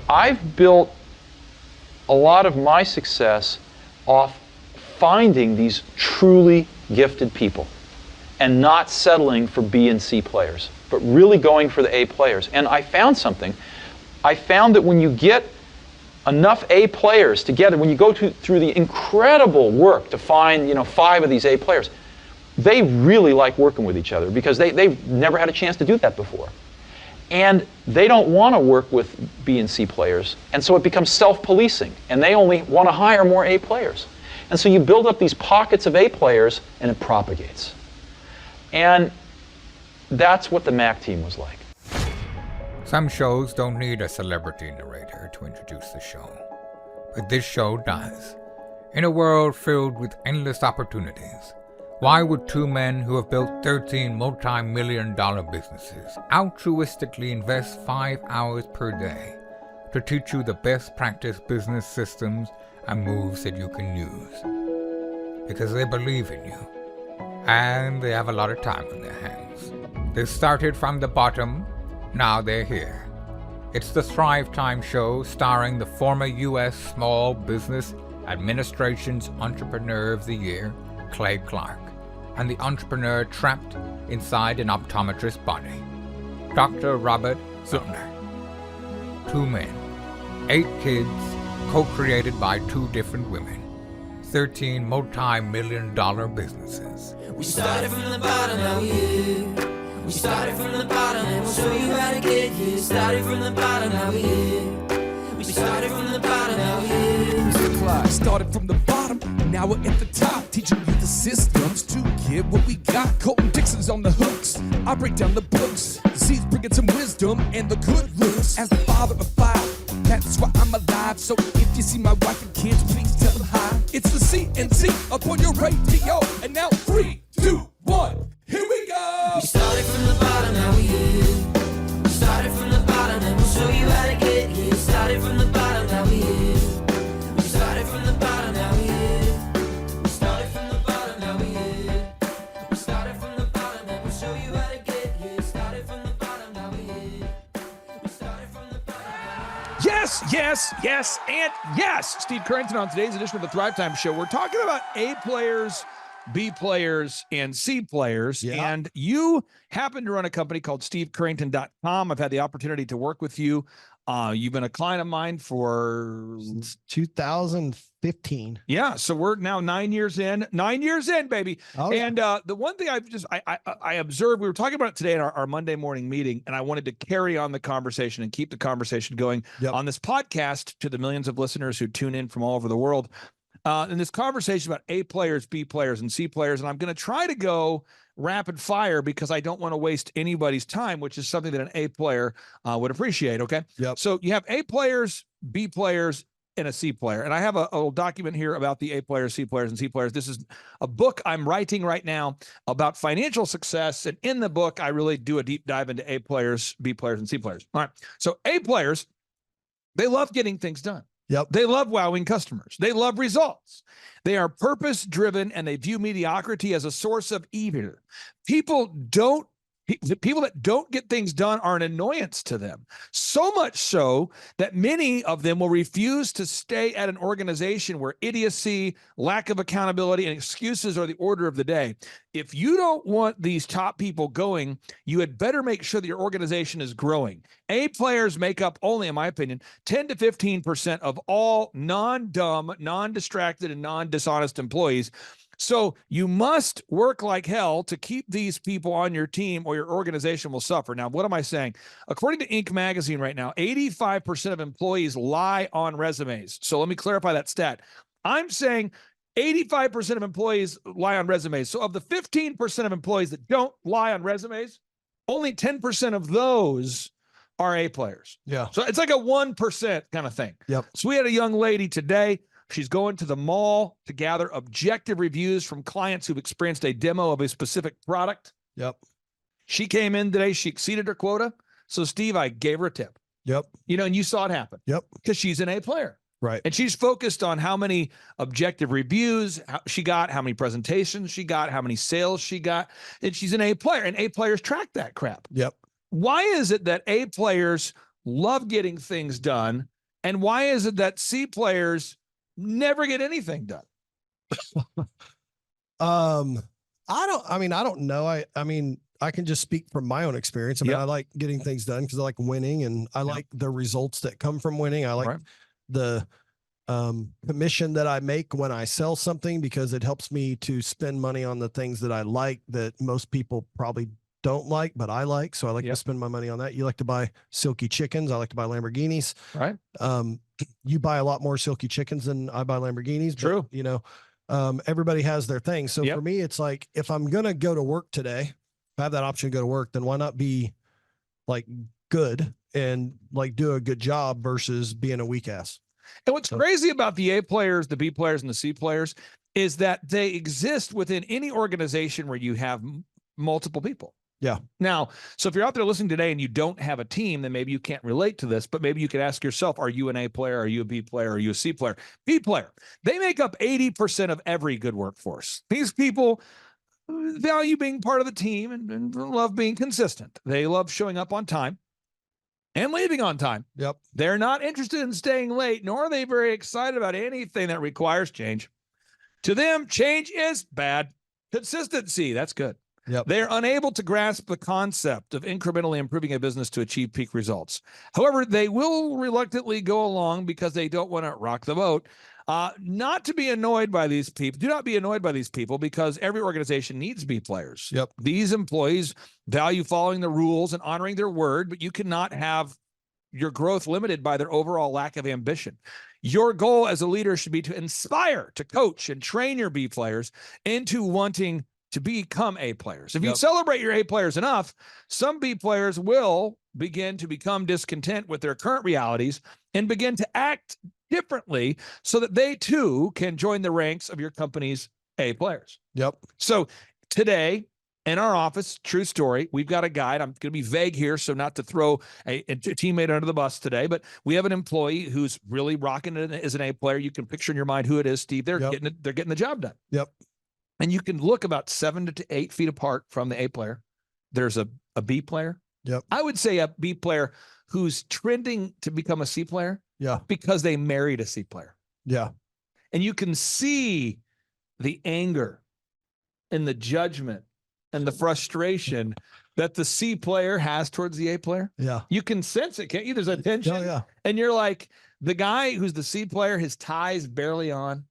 I've built a lot of my success off finding these truly gifted people and not settling for B and C players, but really going for the A players. And I found something. I found that when you get enough A players together, when you go through the incredible work to find 5 of these A players, they really like working with each other because they've never had a chance to do that before. And they don't want to work with B and C players, and so it becomes self-policing, and they only want to hire more A players. And so you build up these pockets of A players, and it propagates. And that's what the Mac team was like. Some shows don't need a celebrity narrator to introduce the show, but this show does. In a world filled with endless opportunities, why would 2 men who have built 13 multi-million-dollar businesses altruistically invest 5 hours per day to teach you the best practice business systems and moves that you can use? Because they believe in you, and they have a lot of time on their hands. They started from the bottom, now they're here. It's the Thrive Time Show, starring the former U.S. Small Business Administration's Entrepreneur of the Year, Clay Clark, and the entrepreneur trapped inside an optometrist's body, Dr. Robert Zillner. 2 men, 8 kids, co-created by 2 different women, 13 multi-million-dollar businesses. We started from the bottom, now we're here. We started from the bottom, and we'll show you how to get here. Started from the bottom, now we're here. We started from the bottom, now we're here. Started from the bottom, now we're at the top, teaching you the systems to get what we got. Colton Dixon's on the hooks, I break down the books. Z's bringing some wisdom and the good looks. As the father of 5, that's why I'm alive. So if you see my wife and kids, please tell them hi. It's the CNC up on your radio, and now 3, 2, 1, here we go. We started from the bottom, now we're here. We started from the bottom, and we'll show you how to get here. Started from the bottom, now we're here. We started from the bottom, now we're here. We started from the bottom, now we're here. We started from the bottom, and we'll show you how to get here. Started from the bottom, now we're here. We started from the bottom. Yes, yes, yes, and yes. Steve Currington on today's edition of the Thrive Time Show. We're talking about A players, B players, and C players. Yeah. And you happen to run a company called SteveCurrington.com. I've had the opportunity to work with you. You've been a client of mine for 2015. Yeah. So we're now 9 years in. 9 years in, baby. Oh, yeah. And the one thing I observed, we were talking about it today in our Monday morning meeting, and I wanted to carry on the conversation and keep the conversation going on this podcast to the millions of listeners who tune in from all over the world. In this conversation about A players, B players, and C players, and I'm going to try to go rapid fire because I don't want to waste anybody's time, which is something that an A player would appreciate, okay? Yep. So you have A players, B players, and a C player. And I have a little document here about the A players, C players, and C players. This is a book I'm writing right now about financial success, and in the book, I really do a deep dive into A players, B players, and C players. All right, so A players, they love getting things done. Yep. They love wowing customers. They love results. They are purpose-driven, and they view mediocrity as a source of evil. People that don't get things done are an annoyance to them. So much so that many of them will refuse to stay at an organization where idiocy, lack of accountability, and excuses are the order of the day. If you don't want these top people going, you had better make sure that your organization is growing. A players make up only, in my opinion, 10 to 15% of all non-dumb, non-distracted, and non-dishonest employees. So you must work like hell to keep these people on your team, or your organization will suffer. Now, what am I saying? According to Inc. magazine right now, 85% of employees lie on resumes. So let me clarify that stat. I'm saying 85% of employees lie on resumes. So of the 15% of employees that don't lie on resumes, only 10% of those are A players. Yeah. So it's like a 1% kind of thing. Yep. So we had a young lady today. She's going to the mall to gather objective reviews from clients who've experienced a demo of a specific product. Yep. She came in today. She exceeded her quota. So, Steve, I gave her a tip. Yep. And you saw it happen. Yep. Because she's an A player. Right. And she's focused on how many objective reviews she got, how many presentations she got, how many sales she got. And she's an A player. And A players track that crap. Yep. Why is it that A players love getting things done And why is it that C players never get anything done? I don't know. I mean, I can just speak from my own experience. I mean, Yep. I like getting things done because I like winning, and I like the results that come from winning. I like Right. the commission that I make when I sell something, because it helps me to spend money on the things that I like that most people probably don't like, but I like. So I like Yep. to spend my money on that. You like to buy silky chickens. I like to buy Lamborghinis. Right. You buy a lot more silky chickens than I buy Lamborghinis. But, True. you know, everybody has their thing. So Yep. for me, it's like, if I'm going to go to work today, if I have that option to go to work, then why not be like good and like do a good job versus being a weak ass? And what's crazy about the A players, the B players, and the C players is that they exist within any organization where you have multiple people. Yeah. Now, so if you're out there listening today and you don't have a team, then maybe you can't relate to this, but maybe you could ask yourself, are you an A player? Are you a B player? Are you a C player? B player, they make up 80% of every good workforce. These people value being part of the team and love being consistent. They love showing up on time and leaving on time. Yep. They're not interested in staying late, nor are they very excited about anything that requires change. To them, change is bad. Consistency, that's good. Yep. They're unable to grasp the concept of incrementally improving a business to achieve peak results. However, they will reluctantly go along because they don't want to rock the boat. Not to be annoyed by these people. Do not be annoyed by these people, because every organization needs B players. Yep. These employees value following the rules and honoring their word, but you cannot have your growth limited by their overall lack of ambition. Your goal as a leader should be to inspire, to coach, and train your B players into wanting to become A players. If you Yep. celebrate your A players enough, some B players will begin to become discontent with their current realities and begin to act differently so that they too can join the ranks of your company's A players. Yep. So today in our office, true story, we've got a guide. I'm going to be vague here, so not to throw a teammate under the bus today, but we have an employee who's really rocking it as an A player. You can picture in your mind who it is, Steve. They're Yep. getting the job done. Yep. And you can look about 7 to 8 feet apart from the A player. There's a B player. Yep. I would say a B player who's trending to become a C player Yeah. because they married a C player. Yeah. And you can see the anger and the judgment and the frustration that the C player has towards the A player. Yeah. You can sense it, can't you? There's a tension. Oh, yeah. And you're like, the guy who's the C player, his tie's barely on.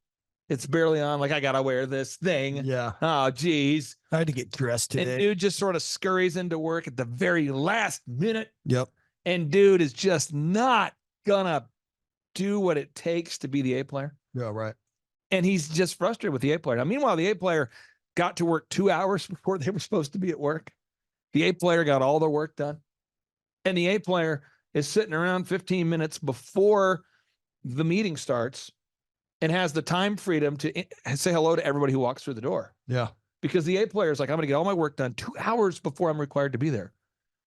It's barely on. Like, I got to wear this thing. Yeah. Oh, geez. I had to get dressed And today. dude just sort of scurries into work at the very last minute. Yep. And dude is just not gonna do what it takes to be the A player. Yeah. Right. And he's just frustrated with the A player. Now, meanwhile, the A player got to work 2 hours before they were supposed to be at work. The A player got all their work done. And the A player is sitting around 15 minutes before the meeting starts and has the time freedom to say hello to everybody who walks through the door. Yeah. Because the A player is like, I'm going to get all my work done 2 hours before I'm required to be there.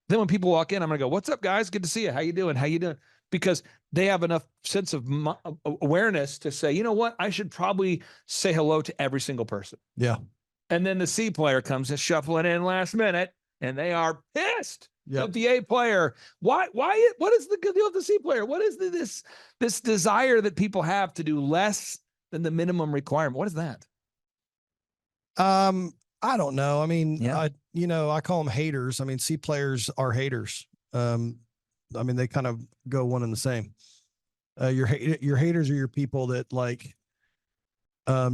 Then when people walk in, I'm going to go, what's up, guys? Good to see you. How you doing? How you doing? Because they have enough sense of awareness to say, you know what? I should probably say hello to every single person. Yeah. And then the C player comes and shuffling in last minute, and they are pissed Yep. at the A player. What is the good deal with the C player? What is this desire that people have to do less than the minimum requirement? What is that? I don't know. I mean, Yeah. I call them haters. I mean, C players are haters. I mean, they kind of go one and the same. Your haters are your people that like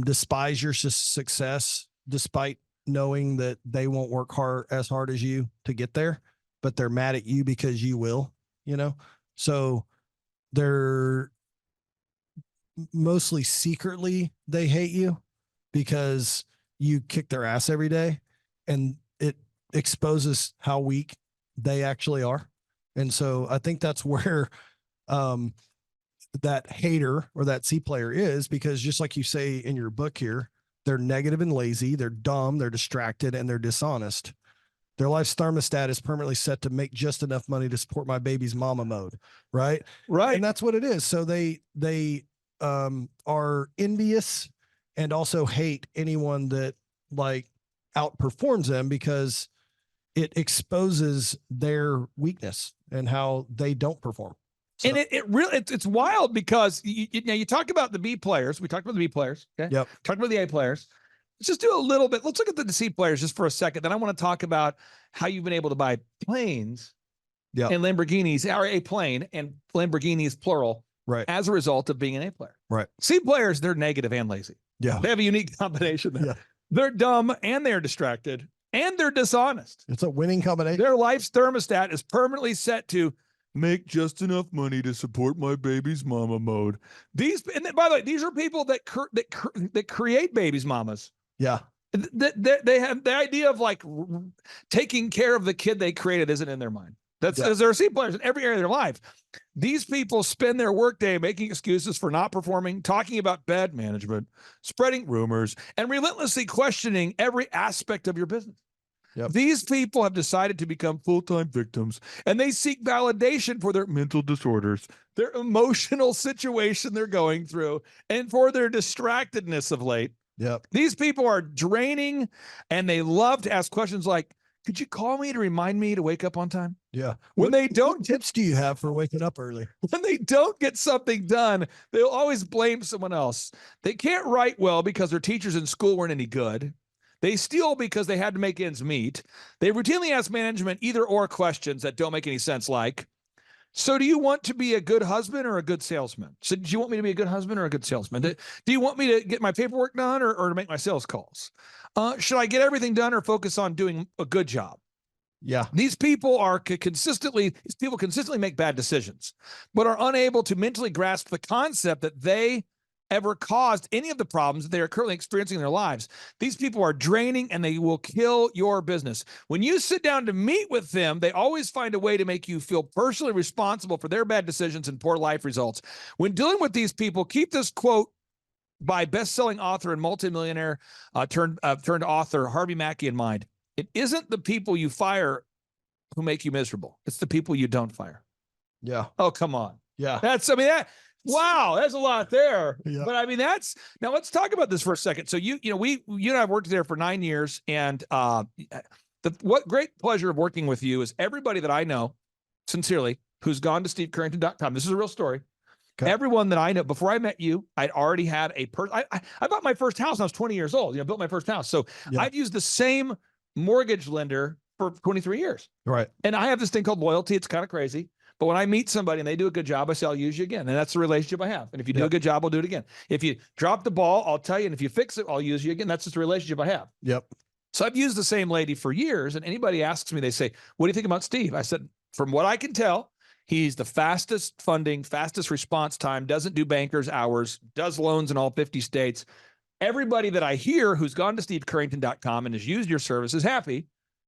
despise your success, despite knowing that they won't work as hard as you to get there, but they're mad at you because you will, so they're mostly secretly, they hate you because you kick their ass every day, and it exposes how weak they actually are. And so I think that's where that hater or that C player is, because just like you say in your book here, they're negative and lazy, they're dumb, they're distracted, and they're dishonest. Their life's thermostat is permanently set to make just enough money to support my baby's mama mode. Right. Right. And that's what it is. So they are envious and also hate anyone that like outperforms them, because it exposes their weakness and how they don't perform. And it really, it's wild because now you talk about the B players. We talked about the B players. Okay. Yep. Talked about the A players. Let's just do a little bit. Let's look at the C players just for a second. Then I want to talk about how you've been able to buy planes Yep. and Lamborghinis, or a plane and Lamborghinis plural, Right. as a result of being an A player. Right. C players, they're negative and lazy. Yeah. They have a unique combination there. Yeah. They're dumb and they're distracted and they're dishonest. It's a winning combination. Their life's thermostat is permanently set to make just enough money to support my baby's mama mode. These, and by the way, these are people that create babies' mamas. Yeah. They have the idea of like taking care of the kid they created isn't in their mind. That's as there are C players in every area of their life. These people spend their workday making excuses for not performing, talking about bad management, spreading rumors, and relentlessly questioning every aspect of your business. Yep. These people have decided to become full-time victims, and they seek validation for their mental disorders, their emotional situation they're going through, and for their distractedness of late. Yep. These people are draining, and they love to ask questions like, could you call me to remind me to wake up on time? Yeah. When they don't what tips do you have for waking up early? When they don't get something done, they'll always blame someone else. They can't write well because their teachers in school weren't any good. They steal because they had to make ends meet. They routinely ask management either or questions that don't make any sense, like, so do you want to be a good husband or a good salesman? So do you want me to be a good husband or a good salesman? Do you want me to get my paperwork done or to make my sales calls? Should I get everything done or focus on doing a good job? Yeah. These people consistently make bad decisions, but are unable to mentally grasp the concept that they ever caused any of the problems that they are currently experiencing in their lives. These people are draining and they will kill your business. When you sit down to meet with them, they always find a way to make you feel personally responsible for their bad decisions and poor life results. When dealing with these people, keep this quote by best-selling author and multimillionaire turned author Harvey Mackey in mind. It isn't the people you fire who make you miserable. It's the people you don't fire. Yeah. Oh, come on. Yeah. Wow, that's a lot there. Yeah. But I mean, now let's talk about this for a second. So you and I have worked there for 9 years, and what great pleasure of working with you is everybody that I know, sincerely, who's gone to stevecurrington.com. This is a real story. Okay. Everyone that I know, before I met you, I'd already had I bought my first house when I was 20 years old. Built my first house. So Yeah. I've used the same mortgage lender for 23 years. Right. And I have this thing called loyalty. It's kind of crazy. But when I meet somebody and they do a good job, I say, I'll use you again. And that's the relationship I have. And if you do a good job, I'll do it again. If you drop the ball, I'll tell you. And if you fix it, I'll use you again. That's just the relationship I have. Yep. So I've used the same lady for years. And anybody asks me, they say, what do you think about Steve? I said, from what I can tell, he's the fastest funding, fastest response time, doesn't do banker's hours, does loans in all 50 states. Everybody that I hear who's gone to stevecurrington.com and has used your service is happy.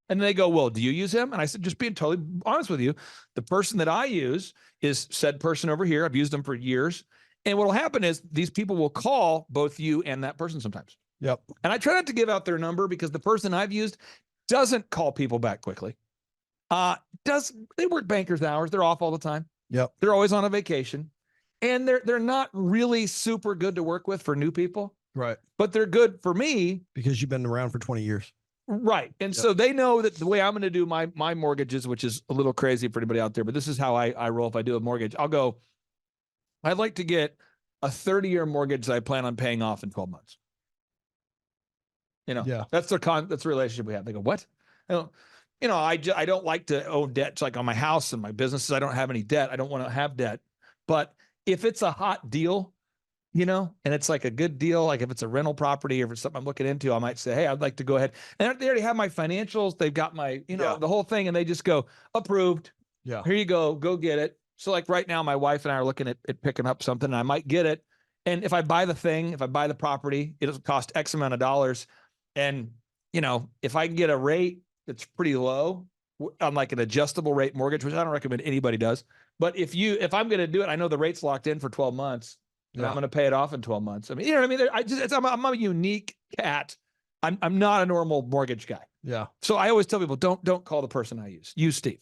And they go, well, do you use him? And I said, just being totally honest with you, the person that I use is said person over here. I've used them for years. And what will happen is these people will call both you and that person sometimes. Yep. And I try not to give out their number because the person I've used doesn't call people back quickly. They work banker's hours. They're off all the time. Yep. They're always on a vacation. And they're not really super good to work with for new people. Right. But they're good for me. Because you've been around for 20 years. Right. And so they know that the way I'm going to do my mortgages, which is a little crazy for anybody out there, but this is how I roll if I do a mortgage. I'll go, I'd like to get a 30-year mortgage that I plan on paying off in 12 months. That's the relationship we have. They go, what? I don't like to own debt like on my house and my businesses. I don't have any debt. I don't want to have debt. But if it's a hot deal, and it's like a good deal, like if it's a rental property or if it's something I'm looking into, I might say, hey, I'd like to go ahead. And they already have my financials. They've got my, the whole thing. And they just go, approved. Yeah. Here you go. Go get it. So like right now, my wife and I are looking at picking up something and I might get it. And if I buy the property, it'll cost X amount of dollars. And, if I can get a rate that's pretty low on like an adjustable rate mortgage, which I don't recommend anybody does. But if I'm going to do it, I know the rate's locked in for 12 months. And I'm going to pay it off in 12 months. I mean, what I mean? I'm a unique cat. I'm not a normal mortgage guy. Yeah. So I always tell people, don't call the person I use. Use Steve.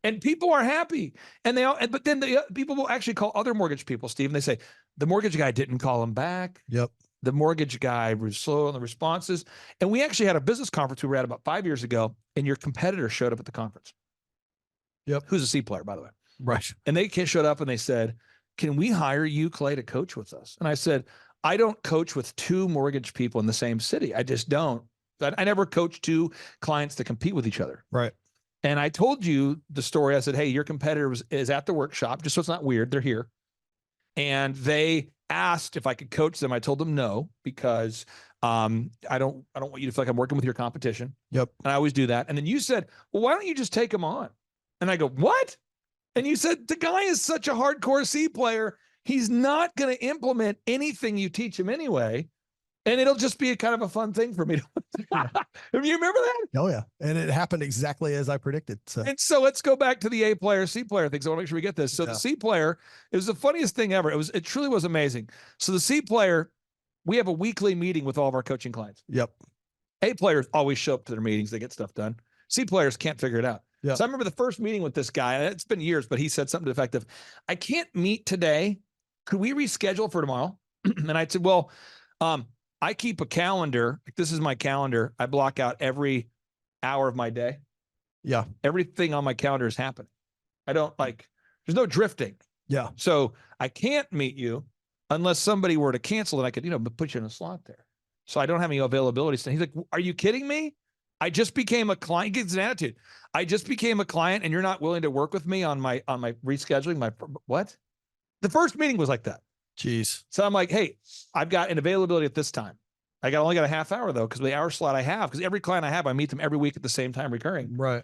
And people are happy. But then the people will actually call other mortgage people, Steve, and they say, the mortgage guy didn't call him back. Yep. The mortgage guy was slow on the responses. And we actually had a business conference we were at about 5 years ago, and your competitor showed up at the conference. Yep. Who's a C player, by the way. Right. And they showed up and they said, can we hire you, Clay, to coach with us? And I said, I don't coach with two mortgage people in the same city. I just don't. I never coach two clients to compete with each other. Right. And I told you the story. I said, hey, your competitor is at the workshop, just so it's not weird. They're here. And they asked if I could coach them. I told them no, because I don't want you to feel like I'm working with your competition. Yep. And I always do that. And then you said, well, why don't you just take them on? And I go, what? And you said, the guy is such a hardcore C player. He's not going to implement anything you teach him anyway. And it'll just be a kind of a fun thing for me to. You remember that? Oh yeah. And it happened exactly as I predicted. So And so let's go back to the A player, C player things. I want to make sure we get this. So the C player, it was the funniest thing ever. It truly was amazing. So the C player, we have a weekly meeting with all of our coaching clients. yep. A players always show up to their meetings. They get stuff done. C players can't figure it out. Yeah. So I remember the first meeting with this guy, and it's been years, but he said something to the effect of, I can't meet today. Could we reschedule for tomorrow? And I said, well, I keep a calendar. This is my calendar. I block out every hour of my day. Yeah. Everything on my calendar is happening. I don't there's no drifting. Yeah. So I can't meet you unless somebody were to cancel it. I could, put you in a slot there. So I don't have any availability. So he's like, are you kidding me? I just became a client. He gets an attitude. I just became a client and you're not willing to work with me on my rescheduling what? The first meeting was like that. Jeez. So I'm like, hey, I've got an availability at this time. I only got a half hour though, because the hour slot I have, because every client I have, I meet them every week at the same time recurring. Right.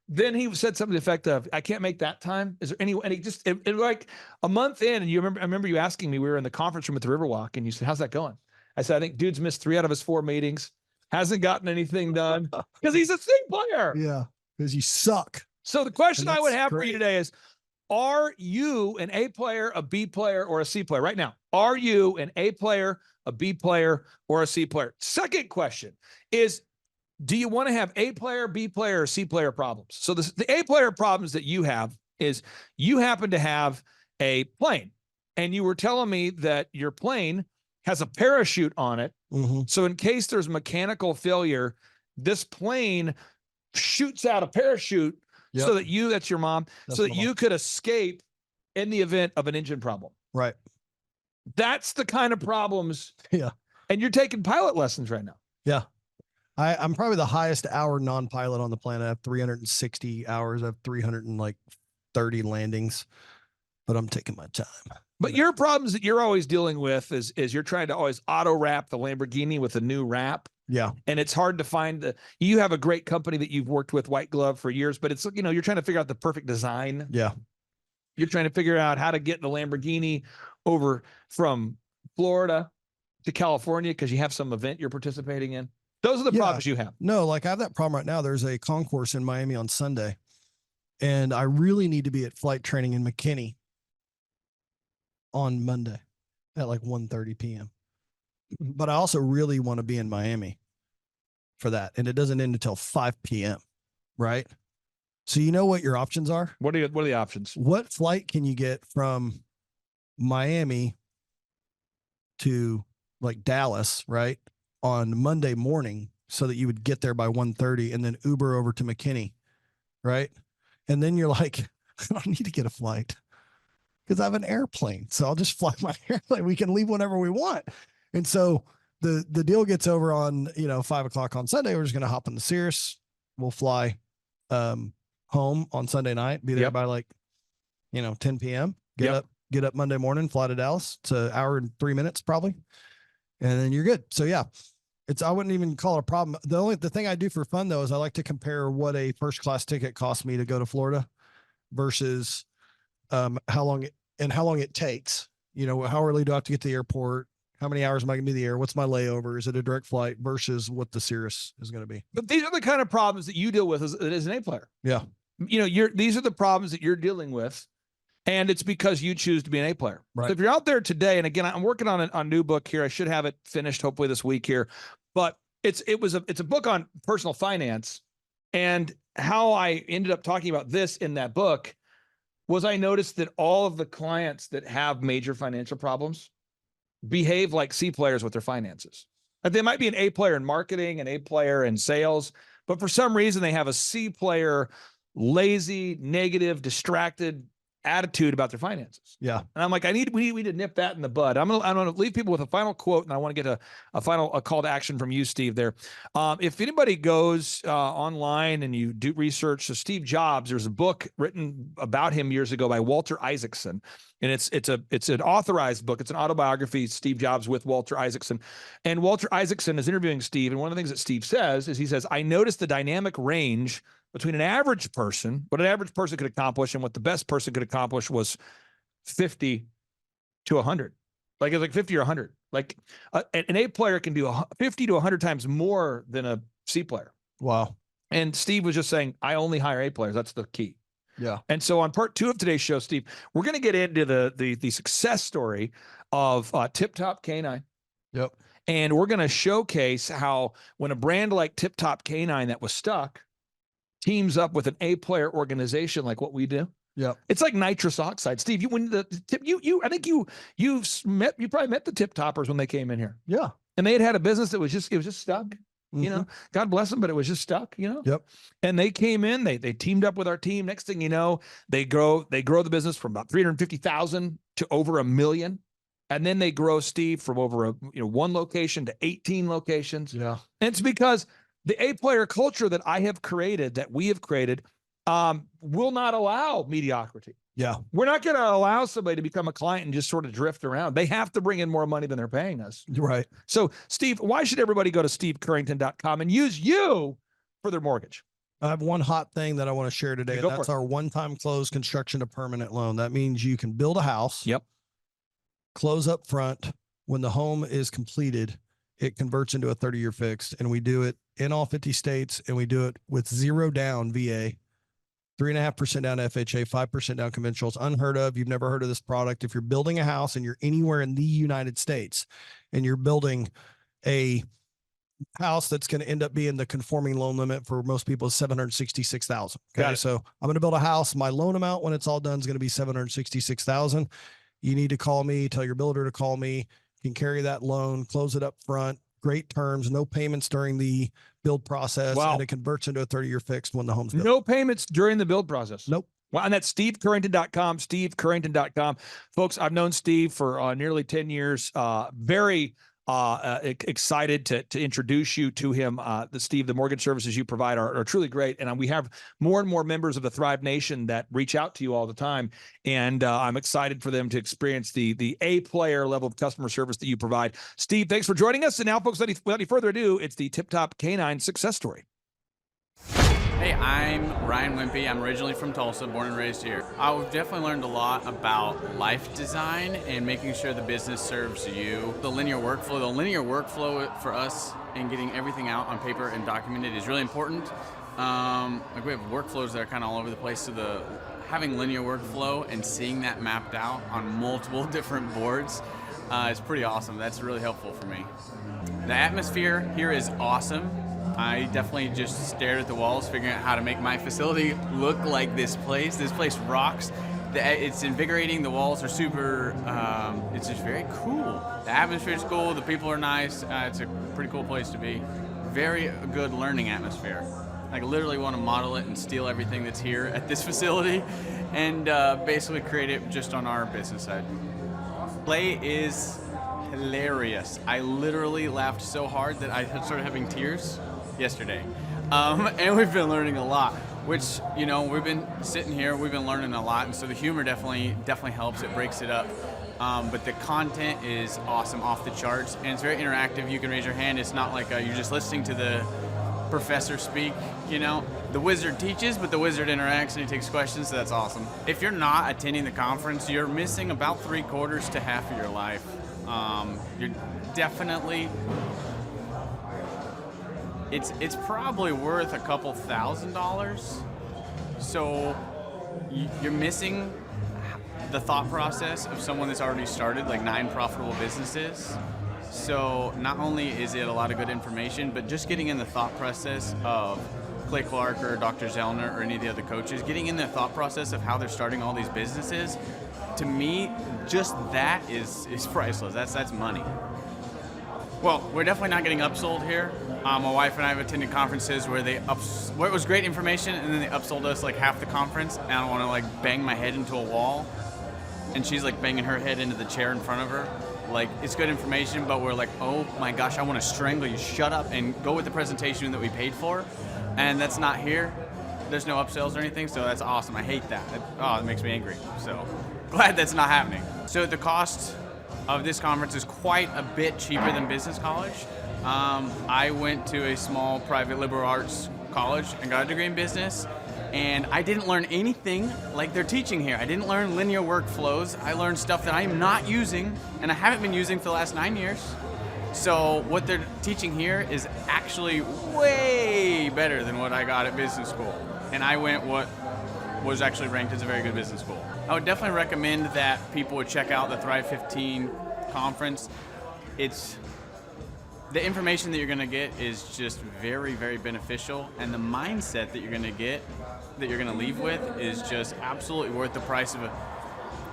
Then he said something to the effect of, I can't make that time. Is there any, and it like a month in, and I remember you asking me, we were in the conference room at the Riverwalk, and you said, how's that going? I said, I think dude's missed 3 out of his 4 meetings, hasn't gotten anything done because he's a C player. Yeah. Because you suck. So the question And I would that's have for you great. today is, are you an A player, a B player, or a C player right now? Are you an A player, a B player, or a C player? Second question is, do you want to have A player, B player, or C player problems? So the A player problems that you have is you happen to have a plane, and you were telling me that your plane has a parachute on it. Mm-hmm. So in case there's mechanical failure, this plane shoots out a parachute Yep. so that that's your mom, That's so that my you mom. could escape in the event of an engine problem. Right. That's the kind of problems. Yeah. And you're taking pilot lessons right now. Yeah. I'm probably the highest hour non-pilot on the planet. I have 360 hours. I have 330 landings, but I'm taking my time. But your problems that you're always dealing with is you're trying to always auto wrap the Lamborghini with a new wrap. Yeah. And it's hard to find you have a great company that you've worked with, White Glove, for years, but it's, you're trying to figure out the perfect design. Yeah. You're trying to figure out how to get the Lamborghini over from Florida to California because you have some event you're participating in. Those are the problems you have. No, like I have that problem right now. There's a concourse in Miami on Sunday, and I really need to be at flight training in McKinney on Monday at like 1:30 p.m. But I also really want to be in Miami for that. And it doesn't end until 5 p.m. Right. So you know what your options are? What are the options? What flight can you get from Miami to like Dallas, right, on Monday morning so that you would get there by 1:30 and then Uber over to McKinney, right? And then you're like, I don't need to get a flight because I have an airplane. So I'll just fly my airplane. We can leave whenever we want. And so the deal gets over on, 5 o'clock on Sunday. We're just going to hop in the Cirrus. We'll fly home on Sunday night, be there by like, 10 p.m. Get up Monday morning, fly to Dallas. It's an hour and 3 minutes probably. And then you're good. So yeah, I wouldn't even call it a problem. The thing I do for fun though, is I like to compare what a first class ticket costs me to go to Florida versus how long it takes. How early do I have to get to the airport? How many hours am I going to be there? What's my layover? Is it a direct flight versus what the Cirrus is going to be? But these are the kind of problems that you deal with as an A player. Yeah. These are the problems that you're dealing with, and it's because you choose to be an A player. Right. So if you're out there today, and again, I'm working on a new book here. I should have it finished hopefully this week here, but it's a book on personal finance, and how I ended up talking about this in that book was I noticed that all of the clients that have major financial problems behave like C players with their finances. Like they might be an A player in marketing, an A player in sales, but for some reason they have a C player, lazy, negative, distracted attitude about their finances. Yeah. And I'm like, we need to nip that in the bud. I'm gonna leave people with a final quote, and I want to get a final call to action from you, Steve. There, if anybody goes online and you do research, so Steve Jobs, there's a book written about him years ago by Walter Isaacson, and it's an authorized book. It's an autobiography, Steve Jobs with Walter Isaacson, and Walter Isaacson is interviewing Steve, and one of the things that Steve says is he says, I noticed the dynamic range between an average person, what an average person could accomplish and what the best person could accomplish was 50 to 100. Like it's like 50 or 100. Like an A player can do 50 to 100 times more than a C player. Wow. And Steve was just saying, I only hire A players. That's the key. Yeah. And so on part 2 of today's show, Steve, we're going to get into the success story of Tip Top Canine. Yep. And we're going to showcase how when a brand like Tip Top Canine that was stuck teams up with an A player organization like what we do. Yeah. It's like nitrous oxide. Steve, you I think you probably met the Tip Toppers when they came in here. Yeah. And they had a business that was just stuck. You know, God bless them, but it was just stuck, you know? Yep. And they came in, they teamed up with our team. Next thing you know, they grow the business from about 350,000 to over 1 million. And then they grow, Steve, from over one location to 18 locations. Yeah. And it's because the A player culture that we have created, will not allow mediocrity. Yeah. We're not going to allow somebody to become a client and just sort of drift around. They have to bring in more money than they're paying us. Right. So, Steve, why should everybody go to stevecurrington.com and use you for their mortgage? I have one hot thing that I want to share today. Go for That's it. our one-time close construction to permanent loan. That means you can build a house. Yep. Close up front. When the home is completed, it converts into a 30-year fixed, and we do it in all 50 states, and we do it with 0 down VA, 3.5% down FHA, 5% down conventional. It's unheard of. You've never heard of this product. If you're building a house and you're anywhere in the United States and you're building a house that's going to end up being the conforming loan limit for most people is $766,000. Okay. So I'm going to build a house. My loan amount when it's all done is going to be $766,000. You need to call me, tell your builder to call me. You can carry that loan, close it up front, great terms, no payments during the build process. Wow. And it converts into a 30-year fixed when the home's built. No payments during the build process. Nope. Well, and that's stevecurrington.com, stevecurrington.com. Folks, I've known Steve for nearly 10 years. Very excited to introduce you to him. Steve, the mortgage services you provide are truly great. And we have more and more members of the Thrive Nation that reach out to you all the time. And I'm excited for them to experience the A player level of customer service that you provide. Steve, thanks for joining us. And now, folks, without any further ado, it's the Tip Top Canine success story. Hey, I'm Ryan Wimpy. I'm originally from Tulsa, born and raised here. I've definitely learned a lot about life design and making sure the business serves you. The linear workflow for us and getting everything out on paper and documented is really important. Like we have workflows that are kind of all over the place, so having linear workflow and seeing that mapped out on multiple different boards is pretty awesome. That's really helpful for me. The atmosphere here is awesome. I definitely just stared at the walls, figuring out how to make my facility look like this place. This place rocks. It's invigorating. The walls are super, it's just very cool. The atmosphere is cool. The people are nice. It's a pretty cool place to be. Very good learning atmosphere. I literally want to model it and steal everything that's here at this facility and basically create it just on our business side. Play is hilarious. I literally laughed so hard that I started having tears yesterday. And we've been learning a lot, which, we've been sitting here, we've been learning a lot. And so the humor definitely helps. It breaks it up. But the content is awesome, off the charts. And it's very interactive. You can raise your hand. It's not like you're just listening to the professor speak, The wizard teaches, but the wizard interacts and he takes questions, so that's awesome. If you're not attending the conference, you're missing about 3/4 to half of your life. You're definitely... It's probably worth a couple $1,000s. So you're missing the thought process of someone that's already started like 9 profitable businesses. So not only is it a lot of good information, but just getting in the thought process of Clay Clark or Dr. Zellner or any of the other coaches, getting in the thought process of how they're starting all these businesses, to me, just that is priceless. That's money. Well, we're definitely not getting upsold here. My wife and I have attended conferences where where it was great information, and then they upsold us like half the conference, and I don't want to like bang my head into a wall, and she's like banging her head into the chair in front of her. Like, it's good information, but we're like, oh my gosh, I want to strangle you. Shut up and go with the presentation that we paid for. And that's not here. There's no upsells or anything, so that's awesome. I hate that. It makes me angry. So glad that's not happening. So the cost of this conference is quite a bit cheaper than business college. I went to a small private liberal arts college and got a degree in business. And I didn't learn anything like they're teaching here. I didn't learn linear workflows. I learned stuff that I am not using, and I haven't been using for the last 9 years. So what they're teaching here is actually way better than what I got at business school. And I went what was actually ranked as a very good business school. I would definitely recommend that people would check out the Thrive 15 conference. The information that you're going to get is just very, very beneficial, and the mindset that you're going to get, that you're going to leave with, is just absolutely worth the price of a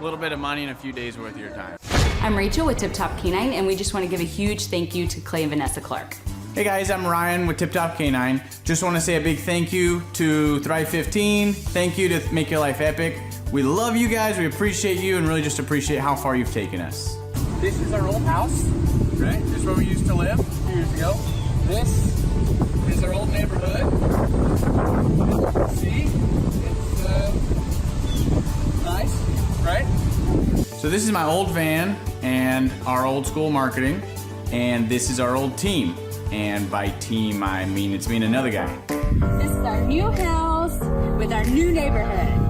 little bit of money and a few days worth of your time. I'm Rachel with Tip Top Canine, and we just want to give a huge thank you to Clay and Vanessa Clark. Hey guys, I'm Ryan with Tip Top Canine. Just want to say a big thank you to Thrive 15. Thank you to Make Your Life Epic. We love you guys, we appreciate you, and really just appreciate how far you've taken us. This is our old house, right? This is where we used to live a few years ago. This is our old neighborhood. See? It's nice, right? So this is my old van and our old school marketing, and this is our old team. And by team, I mean it's me and another guy. This is our new house with our new neighborhood.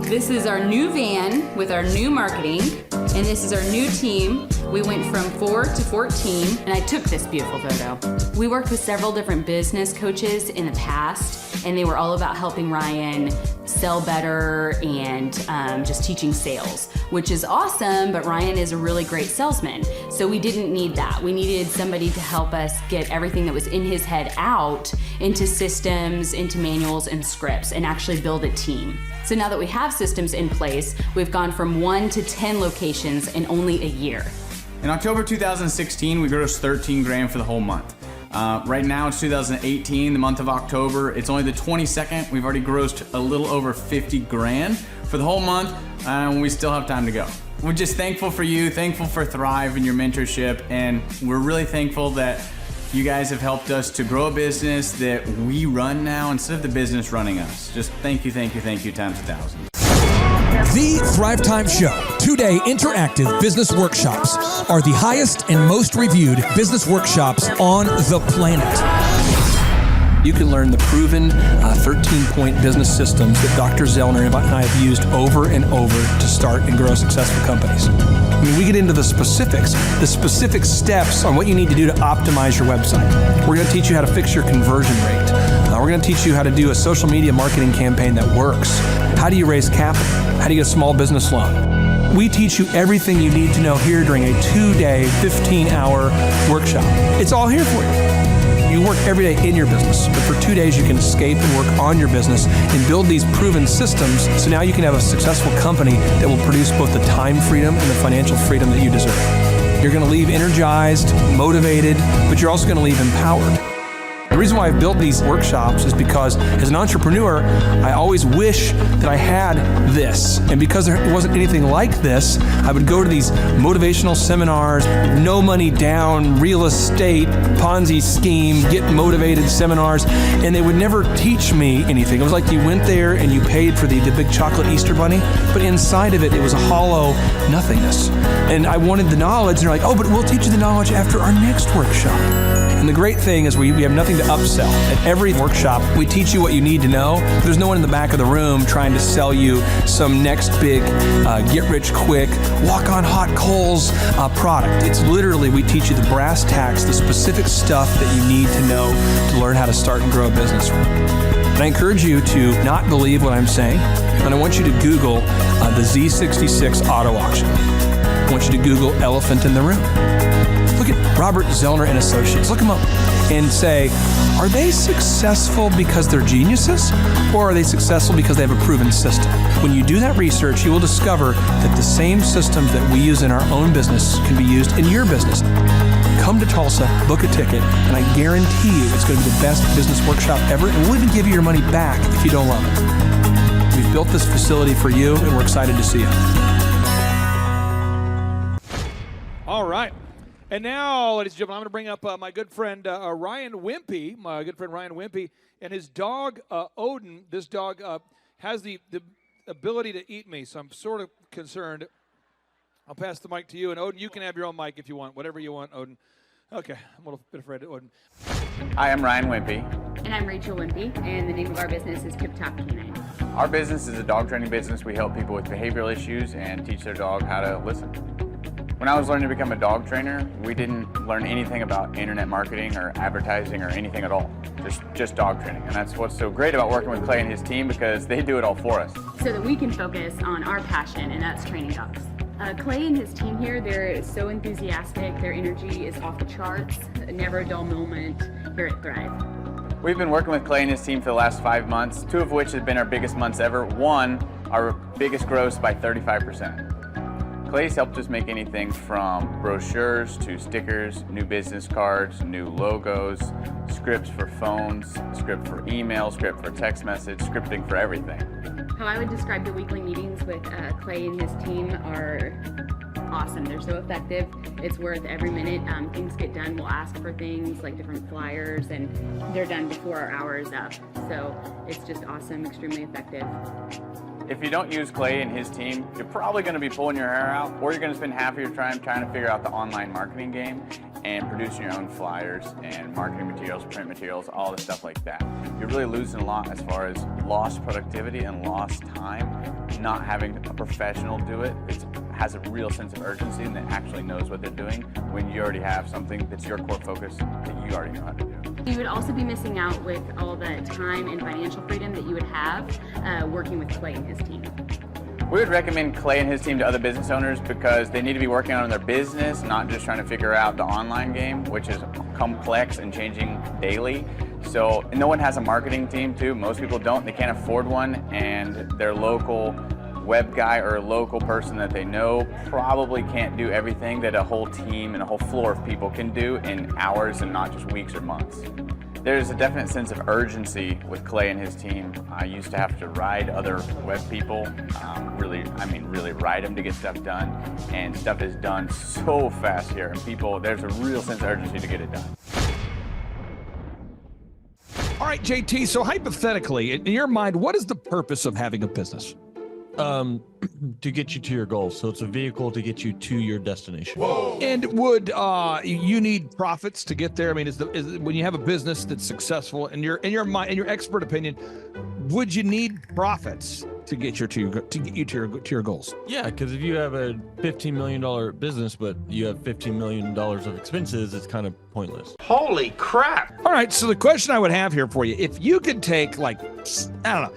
This is our new van with our new marketing, and this is our new team. We went from 4 to 14, and I took this beautiful photo. We worked with several different business coaches in the past, and they were all about helping Ryan sell better and just teaching sales, which is awesome, but Ryan is a really great salesman. So we didn't need that. We needed somebody to help us get everything that was in his head out into systems, into manuals and scripts, and actually build a team. So now that we have systems in place, we've gone from 1 to 10 locations in only a year. In October 2016, we grossed 13 grand for the whole month. Right now it's 2018, the month of October. It's only the 22nd. We've already grossed a little over 50 grand for the whole month, and we still have time to go. We're just thankful for you, thankful for Thrive and your mentorship, and we're really thankful that you guys have helped us to grow a business that we run now instead of the business running us. Just thank you times 1,000. The Thrive Time Show 2-day interactive business workshops are the highest and most reviewed business workshops on the planet. You can learn the proven 13-point business systems that Dr. Zellner and I have used over and over to start and grow successful companies. I mean, we get into the specific steps on what you need to do to optimize your website. We're going to teach you how to fix your conversion rate. We're going to teach you how to do a social media marketing campaign that works. How do you raise capital? How do you get a small business loan? We teach you everything you need to know here during a 2-day, 15-hour workshop. It's all here for you. You work every day in your business, but for 2 days you can escape and work on your business and build these proven systems so now you can have a successful company that will produce both the time freedom and the financial freedom that you deserve. You're going to leave energized, motivated, but you're also going to leave empowered. The reason why I've built these workshops is because as an entrepreneur, I always wish that I had this. And because there wasn't anything like this, I would go to these motivational seminars, no money down, real estate, Ponzi scheme, get motivated seminars, and they would never teach me anything. It was like you went there and you paid for the big chocolate Easter bunny, but inside of it, it was a hollow nothingness. And I wanted the knowledge, and they're like, oh, but we'll teach you the knowledge after our next workshop. And the great thing is we have nothing to upsell. At every workshop, we teach you what you need to know. There's no one in the back of the room trying to sell you some next big get-rich-quick, walk-on-hot coals product. It's literally, we teach you the brass tacks, the specific stuff that you need to know to learn how to start and grow a business. And I encourage you to not believe what I'm saying, and I want you to Google the Z66 auto auction. I want you to Google elephant in the room. Look at Robert Zellner and Associates. Look him up. and say, are they successful because they're geniuses, or are they successful because they have a proven system? When you do that research, you will discover that the same systems that we use in our own business can be used in your business. Come to Tulsa, book a ticket, and I guarantee you it's going to be the best business workshop ever, and we'll even give you your money back if you don't love it. We've built this facility for you, and we're excited to see you. All right. And now, ladies and gentlemen, I'm going to bring up my good friend Ryan Wimpy, and his dog, Odin. This dog has the ability to eat me, so I'm sort of concerned. I'll pass the mic to you. And Odin, you can have your own mic if you want, whatever you want, Odin. Okay, I'm a little bit afraid of Odin. Hi, I'm Ryan Wimpy. And I'm Rachel Wimpy, and the name of our business is Tip Top Canine. Our business is a dog training business. We help people with behavioral issues and teach their dog how to listen. When I was learning to become a dog trainer, we didn't learn anything about internet marketing or advertising or anything at all. Just dog training. And that's what's so great about working with Clay and his team, because they do it all for us. So that we can focus on our passion, and that's training dogs. Clay and his team here, they're so enthusiastic. Their energy is off the charts. Never a dull moment here at Thrive. We've been working with Clay and his team for the last 5 months, 2 of which have been our biggest months ever. 1, our biggest gross by 35%. Clay's helped us make anything from brochures to stickers, new business cards, new logos, scripts for phones, script for email, script for text message, scripting for everything. How I would describe the weekly meetings with Clay and his team are awesome. They're so effective. It's worth every minute. Things get done. We'll ask for things like different flyers, and they're done before our hour's up. So it's just awesome, extremely effective. If you don't use Clay and his team, you're probably going to be pulling your hair out, or you're going to spend half of your time trying to figure out the online marketing game and producing your own flyers and marketing materials, print materials, all the stuff like that. You're really losing a lot as far as lost productivity and lost time, not having a professional do it that has a real sense of urgency and that actually knows what they're doing when you already have something that's your core focus that you already know how to do. You would also be missing out with all the time and financial freedom that you would have working with Clay and his team. We would recommend Clay and his team to other business owners because they need to be working on their business, not just trying to figure out the online game, which is complex and changing daily. So no one has a marketing team too. Most people don't. They can't afford one, and their local web guy or a local person that they know probably can't do everything that a whole team and a whole floor of people can do in hours and not just weeks or months. There's a definite sense of urgency with Clay and his team. I used to have to ride other web people, really ride them to get stuff done, and stuff is done so fast here, and there's a real sense of urgency to get it done. All right, JT, so hypothetically, in your mind, what is the purpose of having a business? To get you to your goals. So it's a vehicle to get you to your destination. Whoa. And would you need profits to get there? I mean, is when you have a business that's successful, in your mind, in your expert opinion, would you need profits to get you to your goals? Yeah, because if you have a $15 million business, but you have $15 million of expenses, it's kind of pointless. Holy crap! All right, so the question I would have here for you, if you could take 10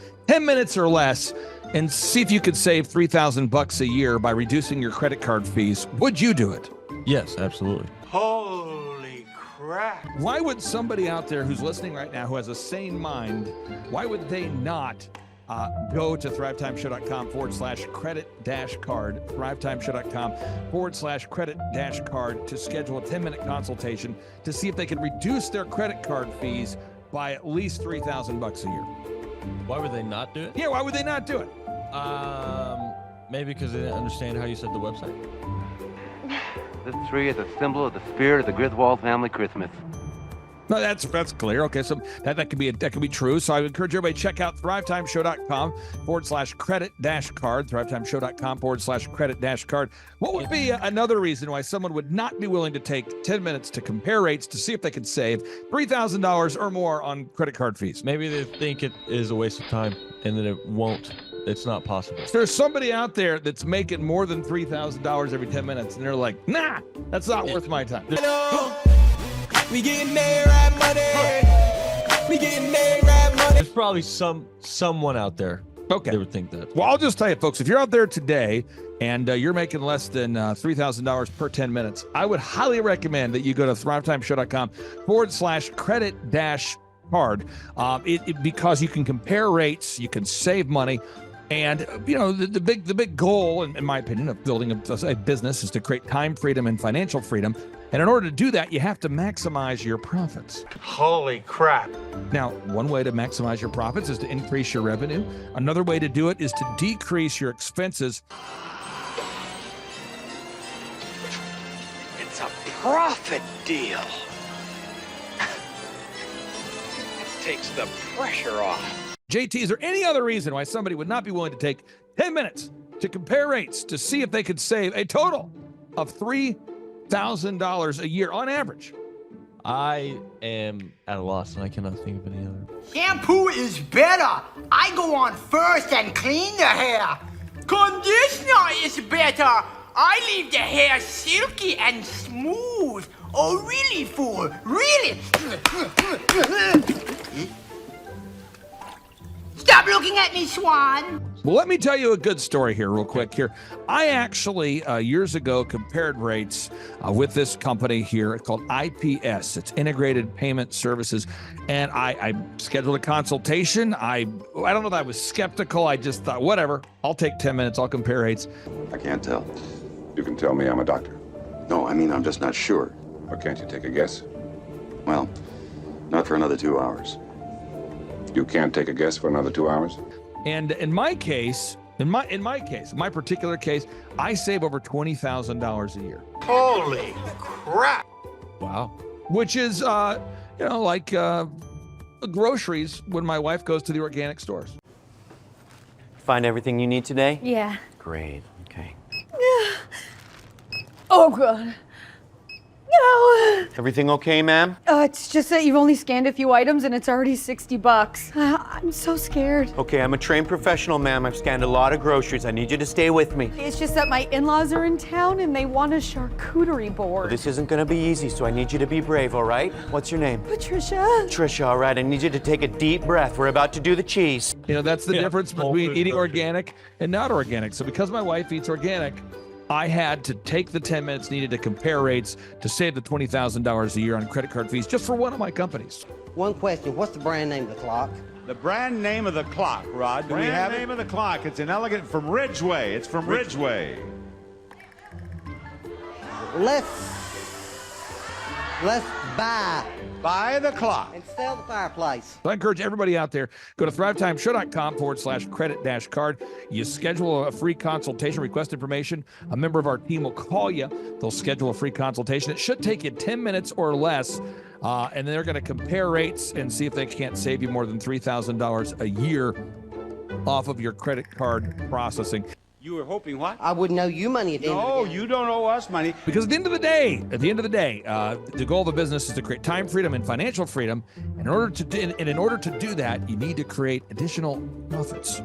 minutes or less and see if you could save $3,000 a year by reducing your credit card fees, would you do it? Yes, absolutely. Holy crap! Why would somebody out there who's listening right now who has a sane mind, why would they not go to thrivetimeshow.com/credit-card, thrivetimeshow.com/credit-card to schedule a 10-minute consultation to see if they can reduce their credit card fees by at least $3,000 a year? Why would they not do it? Yeah, why would they not do it? Maybe because they didn't understand how you said the website. The 3 is a symbol of the spirit of the Griswold family Christmas. No, that's clear. Okay, so that could be true. So I would encourage everybody to check out thrivetimeshow.com/credit-card, thrivetimeshow.com/credit-card. What would be another reason why someone would not be willing to take 10 minutes to compare rates to see if they could save $3,000 or more on credit card fees? Maybe they think it is a waste of time and that it won't. It's not possible. There's somebody out there that's making more than $3,000 every 10 minutes, and they're like, nah, that's not worth my time. We getting there, right money. We getting there, right money. There's probably someone out there Okay. They would think that. Well, I'll just tell you, folks, if you're out there today and you're making less than $3,000 per 10 minutes, I would highly recommend that you go to thrivetimeshow.com/credit-card because you can compare rates, you can save money. And, you know, the big goal, in my opinion, of building a business is to create time freedom and financial freedom. And in order to do that, you have to maximize your profits. Holy crap. Now, one way to maximize your profits is to increase your revenue. Another way to do it is to decrease your expenses. It's a profit deal. It takes the pressure off. JT, is there any other reason why somebody would not be willing to take 10 minutes to compare rates to see if they could save a total of $3,000 a year on average? I am at a loss, and I cannot think of any other. Shampoo is better. I go on first and clean the hair. Conditioner is better. I leave the hair silky and smooth. Oh, really, fool? Really? Stop looking at me, Swan. Well, let me tell you a good story here real quick here. I actually, years ago, compared rates with this company here called IPS. It's Integrated Payment Services. And I scheduled a consultation. I don't know that I was skeptical. I just thought, whatever, I'll take 10 minutes. I'll compare rates. I can't tell. You can tell me I'm a doctor. No, I mean, I'm just not sure. Or can't you take a guess? Well, not for another 2 hours. You can't take a guess for another 2 hours? And in my case, in my particular case, I save over $20,000 a year. Holy crap. Wow. Which is, like groceries when my wife goes to the organic stores. Find everything you need today? Yeah. Great. Okay. Oh, God. No. Everything okay, ma'am? It's just that you've only scanned a few items and it's already $60. I'm so scared. Okay, I'm a trained professional, ma'am. I've scanned a lot of groceries. I need you to stay with me. It's just that my in-laws are in town and they want a charcuterie board. Well, this isn't gonna be easy, so I need you to be brave, all right? What's your name? Patricia. Trisha, all right. I need you to take a deep breath. We're about to do the cheese. You know, that's the difference between eating organic and not organic. So because my wife eats organic, I had to take the 10 minutes needed to compare rates to save the $20,000 a year on credit card fees just for one of my companies. One question, what's the brand name of the clock? The brand name of the clock, Rod. Do we have name of the clock. It's an elegant from Ridgeway. It's from Ridgeway. Let's Buy the clock. and sell the fireplace. So I encourage everybody out there, go to thrivetimeshow.com/credit-card. You schedule a free consultation, request information. A member of our team will call you. They'll schedule a free consultation. It should take you 10 minutes or less. And they're going to compare rates and see if they can't save you more than $3,000 a year off of your credit card processing. You were hoping what? I wouldn't owe you money at the end of the No, day. you don't owe us money. Because at the end of the day, the goal of a business is to create time freedom and financial freedom. And in order to do that, you need to create additional profits.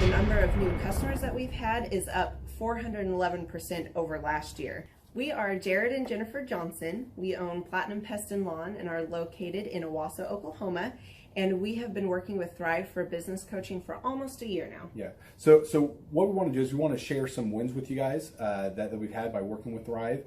The number of new customers that we've had is up 411% over last year. We are Jared and Jennifer Johnson. We own Platinum Pest and Lawn and are located in Owasso, Oklahoma. And we have been working with Thrive for business coaching for almost a year now. Yeah. So what we want to do is we want to share some wins with you guys that we've had by working with Thrive.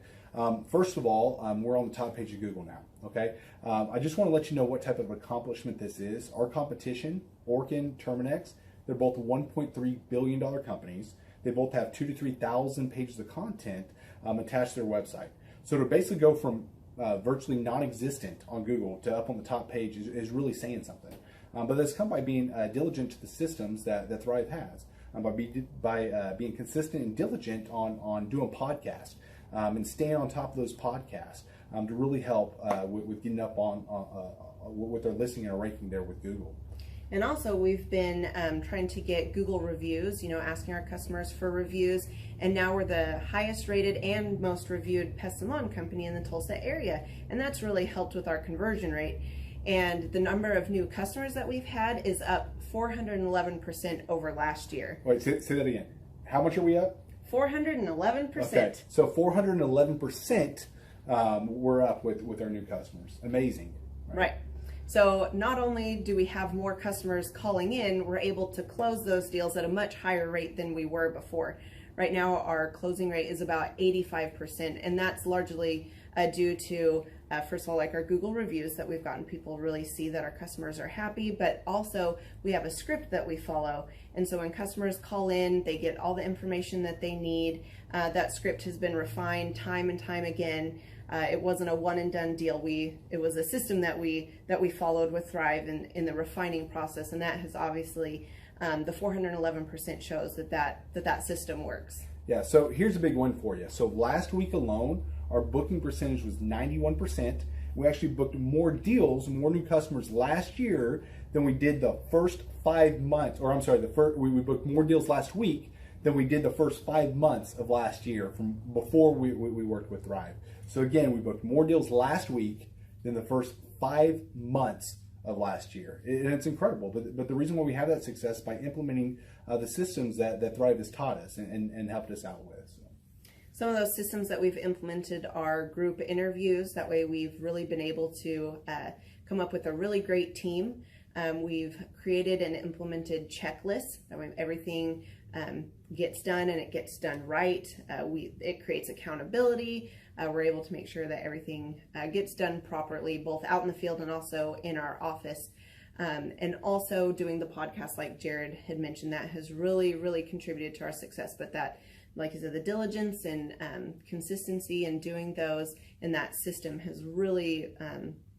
First of all, we're on the top page of Google now. Okay. I just want to let you know what type of accomplishment this is. Our competition, Orkin, Terminex, they're both $1.3 billion companies. They both have 2,000 to 3,000 pages of content attached to their website. So to basically go from virtually non-existent on Google to up on the top page is really saying something. But that's come by being diligent to the systems that Thrive has, by being consistent and diligent on doing podcasts and staying on top of those podcasts to really help with getting up on with their listing and ranking there with Google. And also we've been trying to get Google reviews, asking our customers for reviews. And now we're the highest rated and most reviewed pest and lawn company in the Tulsa area. And that's really helped with our conversion rate. And the number of new customers that we've had is up 411% over last year. Wait, say that again. How much are we up? 411%. Okay, so 411% we're up with our new customers. Amazing. Right. So not only do we have more customers calling in, we're able to close those deals at a much higher rate than we were before. Right now, our closing rate is about 85%, and that's largely due to, first of all, like our Google reviews that we've gotten people really see that our customers are happy, but also we have a script that we follow. And so when customers call in, they get all the information that they need. That script has been refined time and time again. It wasn't a one and done deal. It was a system that we followed with Thrive in the refining process, and that has obviously the 411% shows that system works. Yeah, so here's a big one for you. So last week alone, our booking percentage was 91%. We actually booked more deals, more new customers last year than we did the first 5 months, or I'm sorry, we booked more deals last week than we did the first 5 months of last year from before we worked with Thrive. So again, we booked more deals last week than the first 5 months of last year. And it's incredible. But the reason why we have that success is by implementing the systems that Thrive has taught us and helped us out with. So. Some of those systems that we've implemented are group interviews. That way we've really been able to come up with a really great team. We've created and implemented checklists. That way everything gets done and it gets done right. It creates accountability. We're able to make sure that everything gets done properly, both out in the field and also in our office. And also doing the podcast, like Jared had mentioned, that has really, really contributed to our success. But that, like I said, the diligence and consistency in doing those and that system has really,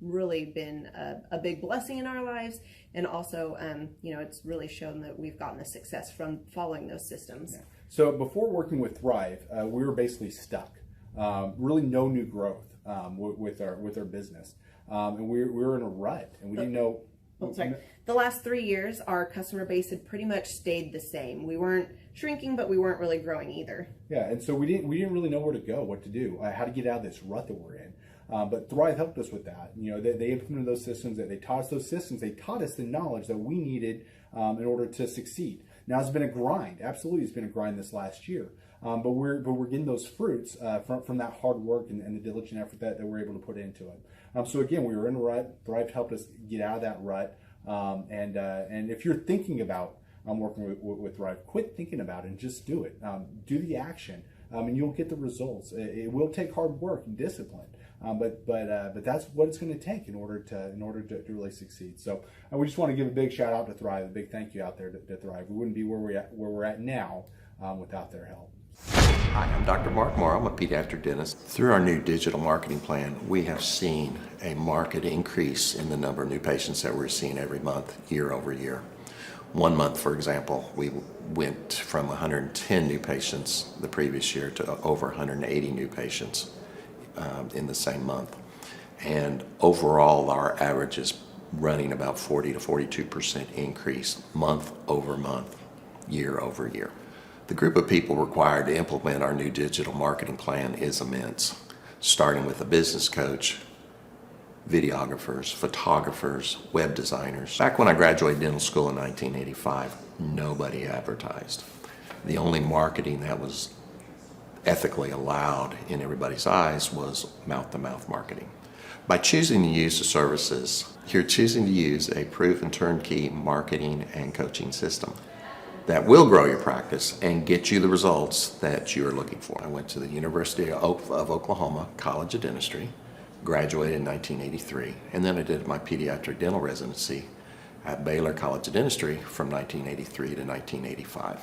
really been a big blessing in our lives. And also, it's really shown that we've gotten the success from following those systems. Yeah. So before working with Thrive, we were basically stuck. Really no new growth with our business. And we were in a rut, and we didn't know. The last 3 years, our customer base had pretty much stayed the same. We weren't shrinking, but we weren't really growing either. Yeah, and so we didn't really know where to go, what to do, how to get out of this rut that we're in. But Thrive helped us with that. They implemented those systems. That they taught us those systems. They taught us the knowledge that we needed in order to succeed. Now it's been a grind. Absolutely, it's been a grind this last year. But we're getting those fruits from that hard work and the diligent effort that we're able to put into it. So again, we were in a rut. Thrive helped us get out of that rut. And if you're thinking about working with Thrive, quit thinking about it and just do it. Do the action, and you'll get the results. It will take hard work and discipline, but that's what it's going to take in order to really succeed. So we just want to give a big shout out to Thrive, a big thank you out there to Thrive. We wouldn't be where we're at now without their help. Hi, I'm Dr. Mark Moore. I'm a pediatric dentist. Through our new digital marketing plan, we have seen a marked increase in the number of new patients that we're seeing every month, year over year. 1 month, for example, we went from 110 new patients the previous year to over 180 new patients in the same month. And overall, our average is running about 40 to 42% increase month over month, year over year. The group of people required to implement our new digital marketing plan is immense, starting with a business coach, videographers, photographers, web designers. Back when I graduated dental school in 1985, nobody advertised. The only marketing that was ethically allowed in everybody's eyes was mouth-to-mouth marketing. By choosing to use the services, you're choosing to use a proven turnkey marketing and coaching system that will grow your practice and get you the results that you're looking for. I went to the University of Oklahoma College of Dentistry, graduated in 1983, and then I did my pediatric dental residency at Baylor College of Dentistry from 1983 to 1985.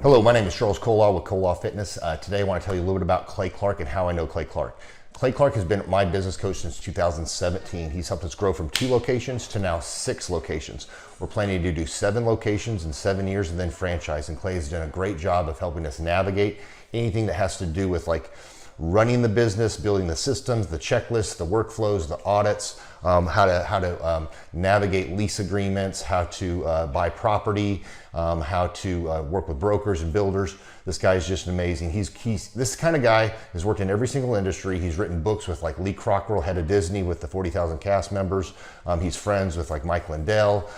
Hello, my name is Charles Kolaw with Kolaw Fitness. Today I want to tell you a little bit about Clay Clark and how I know Clay Clark. Clay Clark has been my business coach since 2017. He's helped us grow from 2 locations to now 6 locations. We're planning to do 7 locations in 7 years and then franchise. And Clay has done a great job of helping us navigate anything that has to do with like running the business, building the systems, the checklists, the workflows, the audits, how to navigate lease agreements, how to buy property, how to work with brokers and builders. This guy is just amazing. He's this kind of guy has worked in every single industry. He's written books with like Lee Cockrell, head of Disney, with the 40,000 cast members. He's friends with like Mike Lindell.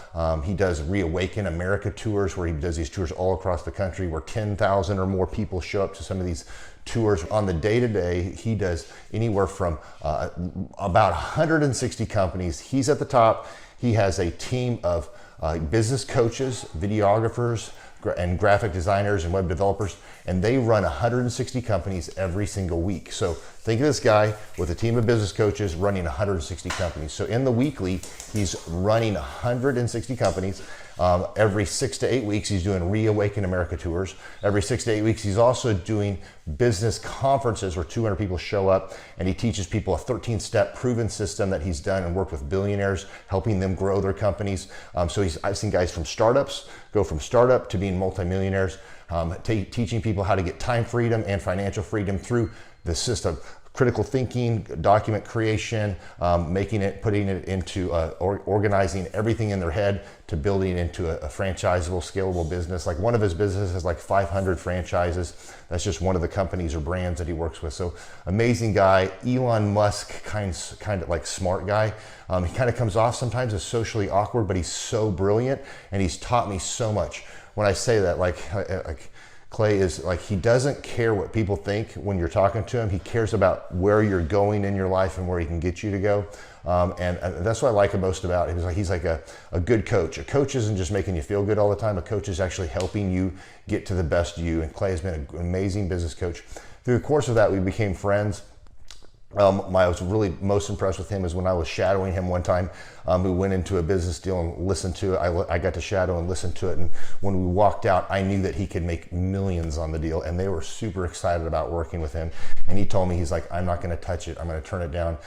He does Reawaken America tours, where he does these tours all across the country, where 10,000 or more people show up to some of these tours. On the day-to-day, he does anywhere from about 160 companies. He's at the top. He has a team of business coaches, videographers, and graphic designers and web developers, and they run 160 companies every single week. So think of this guy with a team of business coaches running 160 companies. So in the weekly, he's running 160 companies. Every 6 to 8 weeks, he's doing Reawaken America tours. Every 6 to 8 weeks, he's also doing business conferences where 200 people show up, and he teaches people a 13-step proven system that he's done and worked with billionaires, helping them grow their companies. So I've seen guys from startups go from startup to being multimillionaires, teaching people how to get time freedom and financial freedom through the system. Critical thinking, document creation, putting it into organizing everything in their head to building into a franchisable, scalable business. Like one of his businesses has like 500 franchises. That's just one of the companies or brands that he works with. So amazing guy. Elon Musk, kind of like smart guy. He kind of comes off sometimes as socially awkward, but he's so brilliant, and he's taught me so much. When I say that, like Clay is like, he doesn't care what people think when you're talking to him. He cares about where you're going in your life and where he can get you to go. And that's what I like most about him. He's like a good coach. A coach isn't just making you feel good all the time. A coach is actually helping you get to the best you. And Clay has been an amazing business coach. Through the course of that, we became friends. I was really most impressed with him is when I was shadowing him one time. We went into a business deal and listened to it. I got to shadow and listen to it. And when we walked out, I knew that he could make millions on the deal. And they were super excited about working with him. And he told me, he's like, I'm not going to touch it. I'm going to turn it down,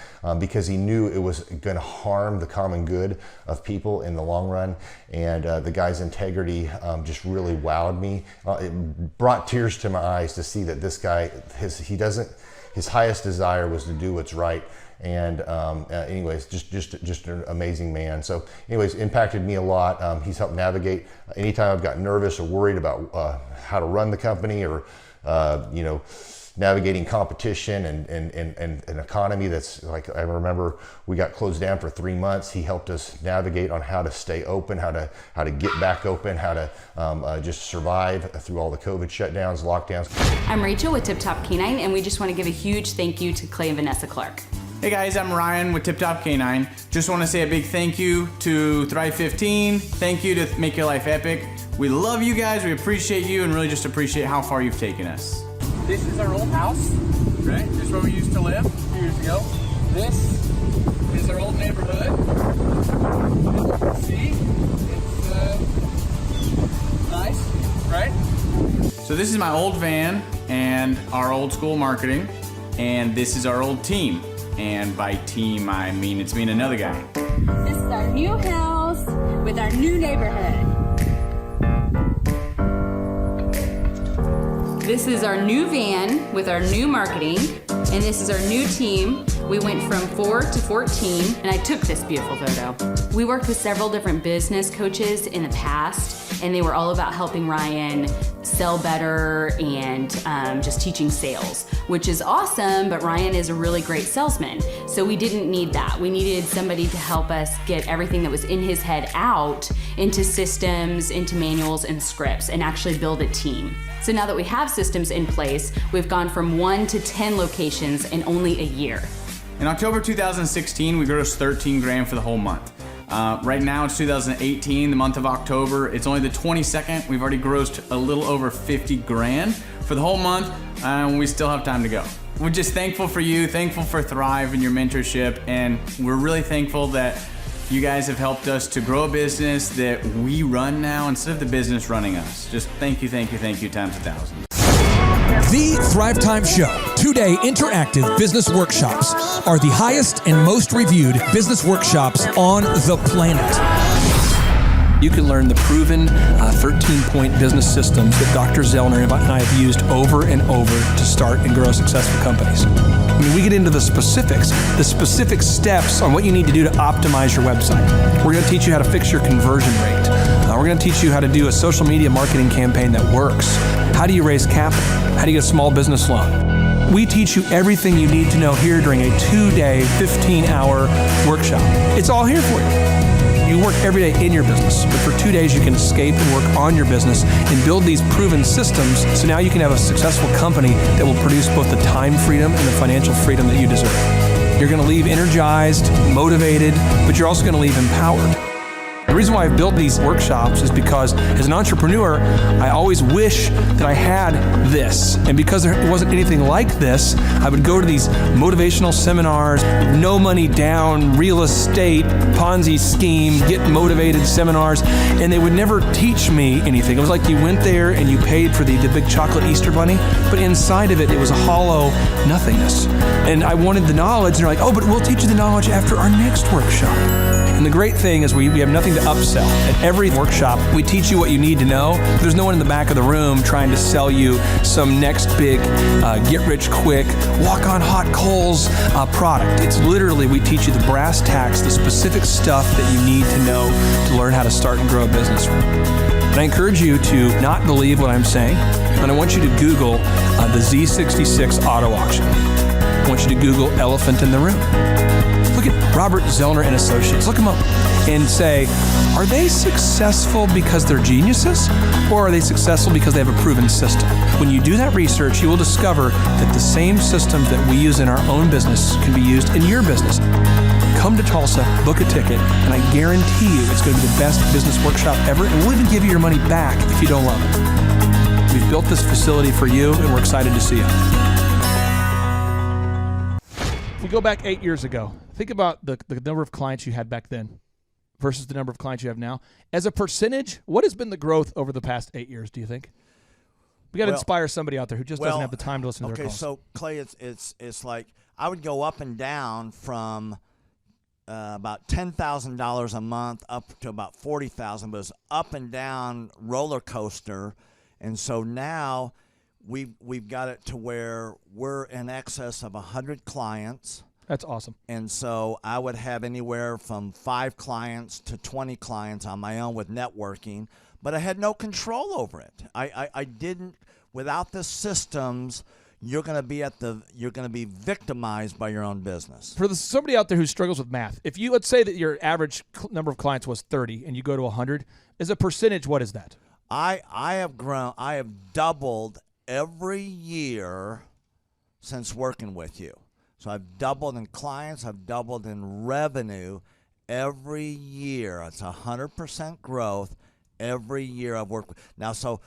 because he knew it was going to harm the common good of people in the long run. And the guy's integrity just really wowed me. It brought tears to my eyes to see that this guy, his highest desire was to do what's right. And anyways, just an amazing man. So anyways, impacted me a lot. He's helped navigate anytime I've got nervous or worried about how to run the company, or navigating competition and an economy that's like, I remember we got closed down for 3 months. He helped us navigate on how to stay open, how to get back open, how to just survive through all the COVID shutdowns, lockdowns. I'm Rachel with Tip Top Canine, and we just want to give a huge thank you to Clay and Vanessa Clark. Hey guys, I'm Ryan with Tip Top Canine. Just want to say a big thank you to Thrive 15. Thank you to Make Your Life Epic. We love you guys, we appreciate you, and really just appreciate how far you've taken us. This is our old house, right? This is where we used to live a few years ago. This is our old neighborhood. See, it's nice, right? So this is my old van and our old school marketing, and this is our old team. And by team, I mean it's me and another guy. This is our new house with our new neighborhood. This is our new van with our new marketing, and this is our new team. We went from 4 to 14, and I took this beautiful photo. We worked with several different business coaches in the past, and they were all about helping Ryan sell better and just teaching sales, which is awesome, but Ryan is a really great salesman. So we didn't need that. We needed somebody to help us get everything that was in his head out into systems, into manuals and scripts, and actually build a team. So now that we have systems in place, we've gone from 1 to 10 locations in only a year. In October 2016, we grossed 13 grand for the whole month. Right now it's 2018, the month of October. It's only the 22nd. We've already grossed a little over 50 grand for the whole month, and we still have time to go. We're just thankful for you, thankful for Thrive and your mentorship, and we're really thankful that you guys have helped us to grow a business that we run now instead of the business running us. Just thank you times 1,000. The Thrive Time Show 2-day interactive business workshops are the highest and most reviewed business workshops on the planet. You can learn the proven 13-point business systems that Dr. Zellner and I have used over and over to start and grow successful companies. I mean, we get into the specific steps on what you need to do to optimize your website. We're going to teach you how to fix your conversion rate. We're going to teach you how to do a social media marketing campaign that works. How do you raise capital? How do you get a small business loan? We teach you everything you need to know here during a 2-day, 15-hour workshop. It's all here for you. You work every day in your business, but for 2 days you can escape and work on your business and build these proven systems so now you can have a successful company that will produce both the time freedom and the financial freedom that you deserve. You're going to leave energized, motivated, but you're also going to leave empowered. The reason why I've built these workshops is because as an entrepreneur, I always wish that I had this. And because there wasn't anything like this, I would go to these motivational seminars, no money down, real estate, Ponzi scheme, get motivated seminars, and they would never teach me anything. It was like you went there and you paid for the big chocolate Easter bunny, but inside of it, it was a hollow nothingness. And I wanted the knowledge, and they're like, oh, but we'll teach you the knowledge after our next workshop. And the great thing is we have nothing to upsell. At every workshop, we teach you what you need to know. There's no one in the back of the room trying to sell you some next big get-rich-quick, walk-on-hot coals product. It's literally, we teach you the brass tacks, the specific stuff that you need to know to learn how to start and grow a business. And I encourage you to not believe what I'm saying, and I want you to Google the Z66 auto auction. I want you to Google elephant in the room. Look at Robert Zellner and Associates. Look them up and say, are they successful because they're geniuses, or are they successful because they have a proven system? When you do that research, you will discover that the same systems that we use in our own business can be used in your business. Come to Tulsa, book a ticket, and I guarantee you it's going to be the best business workshop ever, and we'll even give you your money back if you don't love it. We've built this facility for you, and we're excited to see you. If we go back 8 years ago, think about the number of clients you had back then versus the number of clients you have now. As a percentage, what has been the growth over the past 8 years, do you think? We got to inspire somebody out there who just doesn't have the time to listen to their calls. Okay, so Clay, it's like I would go up and down from about $10,000 a month up to about $40,000, but it's up and down roller coaster. And so now we've got it to where we're in excess of 100 clients. That's awesome. And so I would have anywhere from 5 clients to 20 clients on my own with networking, but I had no control over it. I didn't, without the systems, you're going to be victimized by your own business. For somebody out there who struggles with math, if you, let's say that your average number of clients was 30 and you go to 100, as a percentage, what is that? I have doubled every year since working with you. So I've doubled in clients, I've doubled in revenue every year. It's 100% growth every year I've worked with. Now, so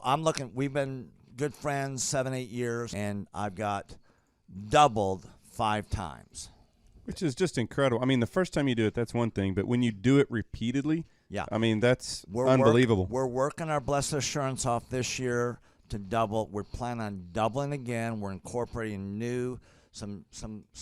I'm looking, we've been good friends 7-8 years, and I've got doubled 5 times. Which is just incredible. I mean, the first time you do it, that's one thing, but when you do it repeatedly, yeah, I mean, that's unbelievable. We're working our Blessed Assurance off this year to double. We're planning on doubling again. We're incorporating some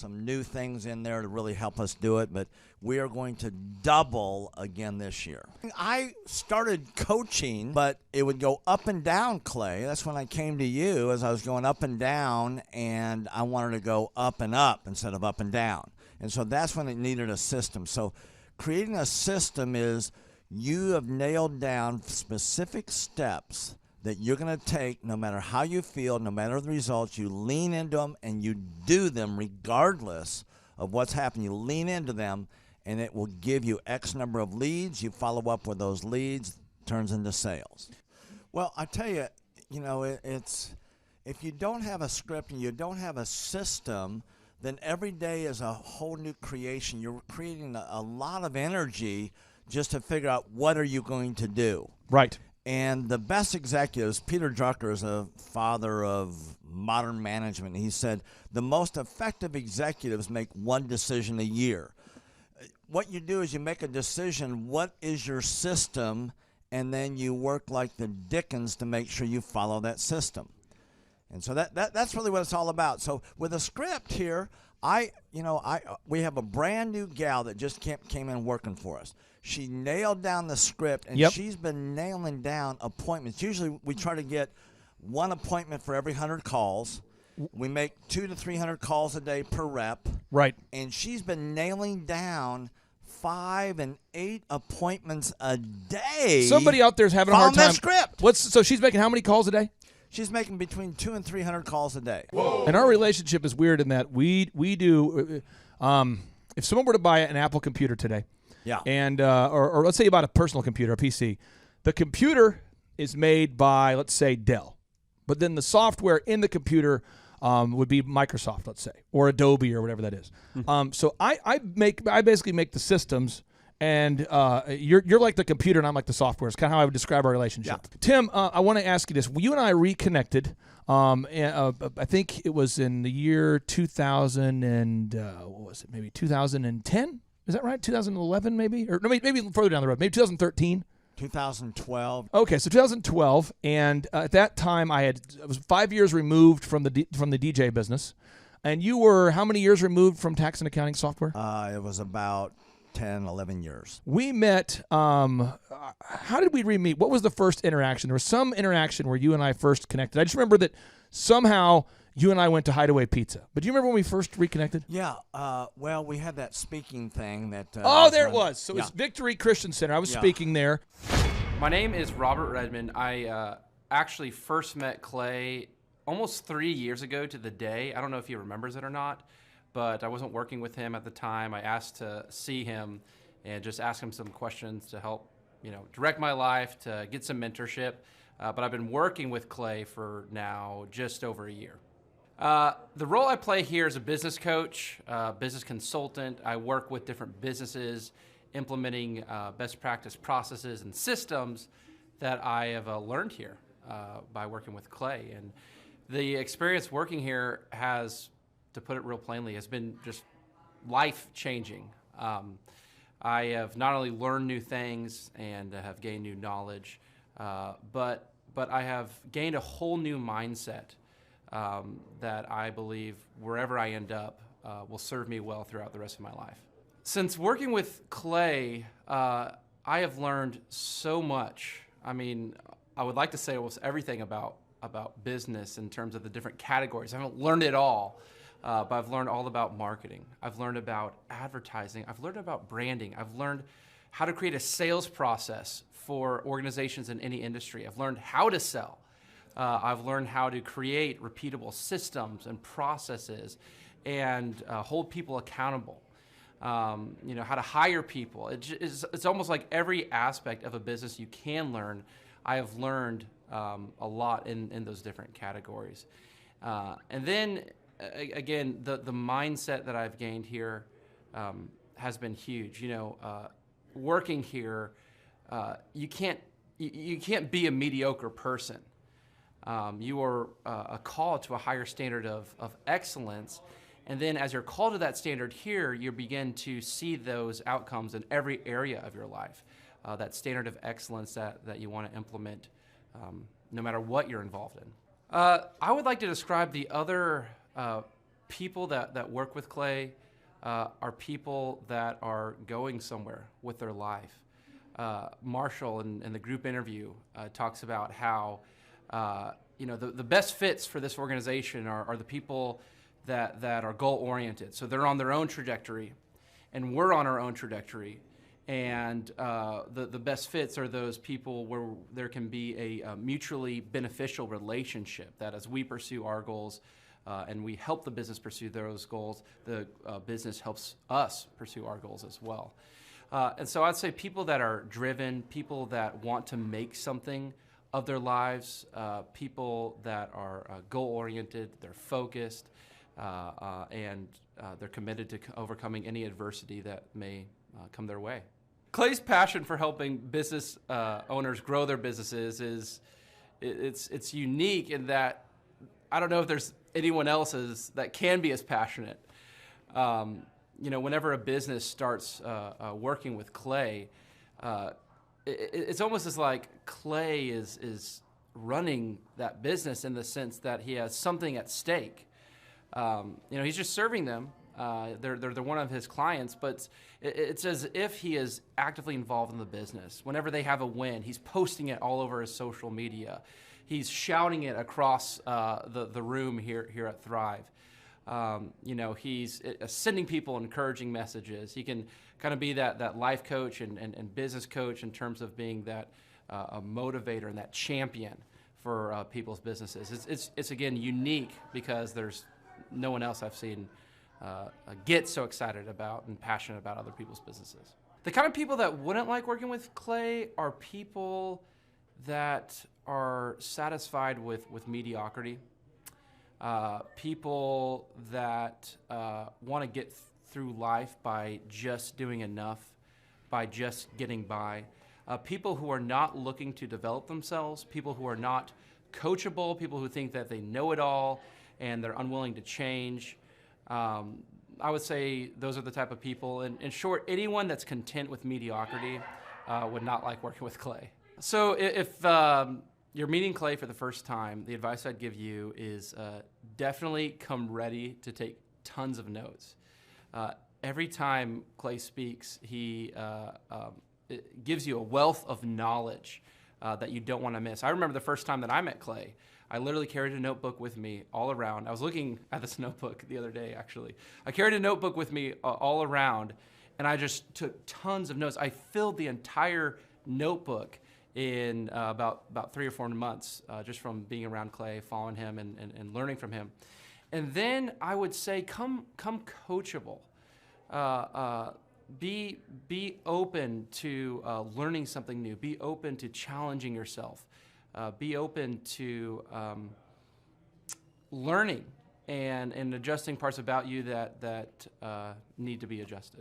new things in there to really help us do it, but we are going to double again this year. I started coaching, but it would go up and down, Clay. That's when I came to you, as I was going up and down, and I wanted to go up and up instead of up and down. And so that's when it needed a system. So creating a system is you have nailed down specific steps that you're going to take no matter how you feel, no matter the results. You lean into them and you do them regardless of what's happening. You lean into them and it will give you X number of leads. You follow up with those leads, turns into sales. Well, I tell you, it's if you don't have a script and you don't have a system, then every day is a whole new creation. You're creating a lot of energy just to figure out what are you going to do. Right. And the best executives, Peter Drucker is a father of modern management. He said, the most effective executives make one decision a year. What you do is you make a decision, what is your system, and then you work like the Dickens to make sure you follow that system. And so that's really what it's all about. So with a script here, We have a brand new gal that just came in working for us. She nailed down the script, and Yep. she's been nailing down appointments. Usually we try to get one appointment for every 100 calls. We make 200 to 300 calls a day per rep. Right. And she's been nailing down 5 and 8 appointments a day. Somebody out there's having a hard time. That script. So she's making how many calls a day? She's making between 200 and 300 calls a day. And our relationship is weird in that we do. If someone were to buy an Apple computer today, yeah, and or let's say you bought a personal computer, a PC, the computer is made by, let's say, Dell, but then the software in the computer would be Microsoft, let's say, or Adobe or whatever that is. So I basically make the systems, and you're like the computer and I'm like the software. It's kind of how I would describe our relationship. Yeah. Tim, I want to ask you this. You and I reconnected. I think it was in the year 2000 and what was it? Maybe 2010. Is that right? 2011, maybe, or no, maybe further down the road. Maybe 2013. 2012. Okay, so 2012, and at that time I was 5 years removed from the DJ business, and you were how many years removed from tax and accounting software? It was about 10, 11 years. We met. How did we re-meet? What was the first interaction? There was some interaction where you and I first connected. I just remember that somehow you and I went to Hideaway Pizza. But do you remember when we first reconnected? Yeah. Well, we had that speaking thing that. There it was. So it was Victory Christian Center. I was speaking there. My name is Robert Redmond. I actually first met Clay almost 3 years ago to the day. I don't know if he remembers it or not, but I wasn't working with him at the time. I asked to see him and just ask him some questions to help, direct my life, to get some mentorship. But I've been working with Clay for now just over a year. The role I play here is a business coach, business consultant. I work with different businesses, implementing best practice processes and systems that I have learned here by working with Clay. And the experience working here has, to put it real plainly, has been just life-changing. I have not only learned new things and have gained new knowledge, but I have gained a whole new mindset that I believe wherever I end up will serve me well throughout the rest of my life. Since working with Clay, I have learned so much. I mean, I would like to say almost everything about business in terms of the different categories. I haven't learned it all, but I've learned all about marketing. I've learned about advertising. I've learned about branding. I've learned how to create a sales process for organizations in any industry. I've learned how to sell. I've learned how to create repeatable systems and processes and hold people accountable. How to hire people. It's almost like every aspect of a business you can learn. I have learned a lot in those different categories. And then, again, the mindset that I've gained here has been huge. Working here, you can't be a mediocre person. You are a call to a higher standard of excellence. And then as you're called to that standard here, you begin to see those outcomes in every area of your life, that standard of excellence that you want to implement no matter what you're involved in. I would like to describe the other people that work with Clay are people that are going somewhere with their life. Marshall in the group interview talks about how the best fits for this organization are the people that are goal-oriented. So they're on their own trajectory, and we're on our own trajectory. And the best fits are those people where there can be a mutually beneficial relationship, that as we pursue our goals and we help the business pursue those goals, the business helps us pursue our goals as well. And so I'd say people that are driven, people that want to make something of their lives, people that are goal-oriented, they're focused, and they're committed to overcoming any adversity that may come their way. Clay's passion for helping business owners grow their businesses it's unique in that I don't know if there's anyone else that can be as passionate. Whenever a business starts working with Clay, it's almost as like Clay is running that business in the sense that he has something at stake. He's just serving them, They're one of his clients, but it's as if he is actively involved in the business. Whenever they have a win, he's posting it all over his social media. He's shouting it across the room here at Thrive. He's sending people encouraging messages. He can kind of be that life coach and business coach in terms of being that a motivator and that champion for people's businesses. It's again unique because there's no one else I've seen get so excited about and passionate about other people's businesses. The kind of people that wouldn't like working with Clay are people that are satisfied with mediocrity. People that want to get through life by just doing enough, by just getting by. People who are not looking to develop themselves, people who are not coachable, people who think that they know it all and they're unwilling to change. I would say those are the type of people. In short, anyone that's content with mediocrity would not like working with Clay. So if you're meeting Clay for the first time, the advice I'd give you is definitely come ready to take tons of notes. Every time Clay speaks, he it gives you a wealth of knowledge that you don't want to miss. I remember the first time that I met Clay, I literally carried a notebook with me all around. I was looking at this notebook the other day, actually. I carried a notebook with me all around, and I just took tons of notes. I filled the entire notebook in about 3 or 4 months, just from being around Clay, following him, and learning from him. And then I would say, come coachable. Be open to learning something new. Be open to challenging yourself. Be open to learning and adjusting parts about you that need to be adjusted.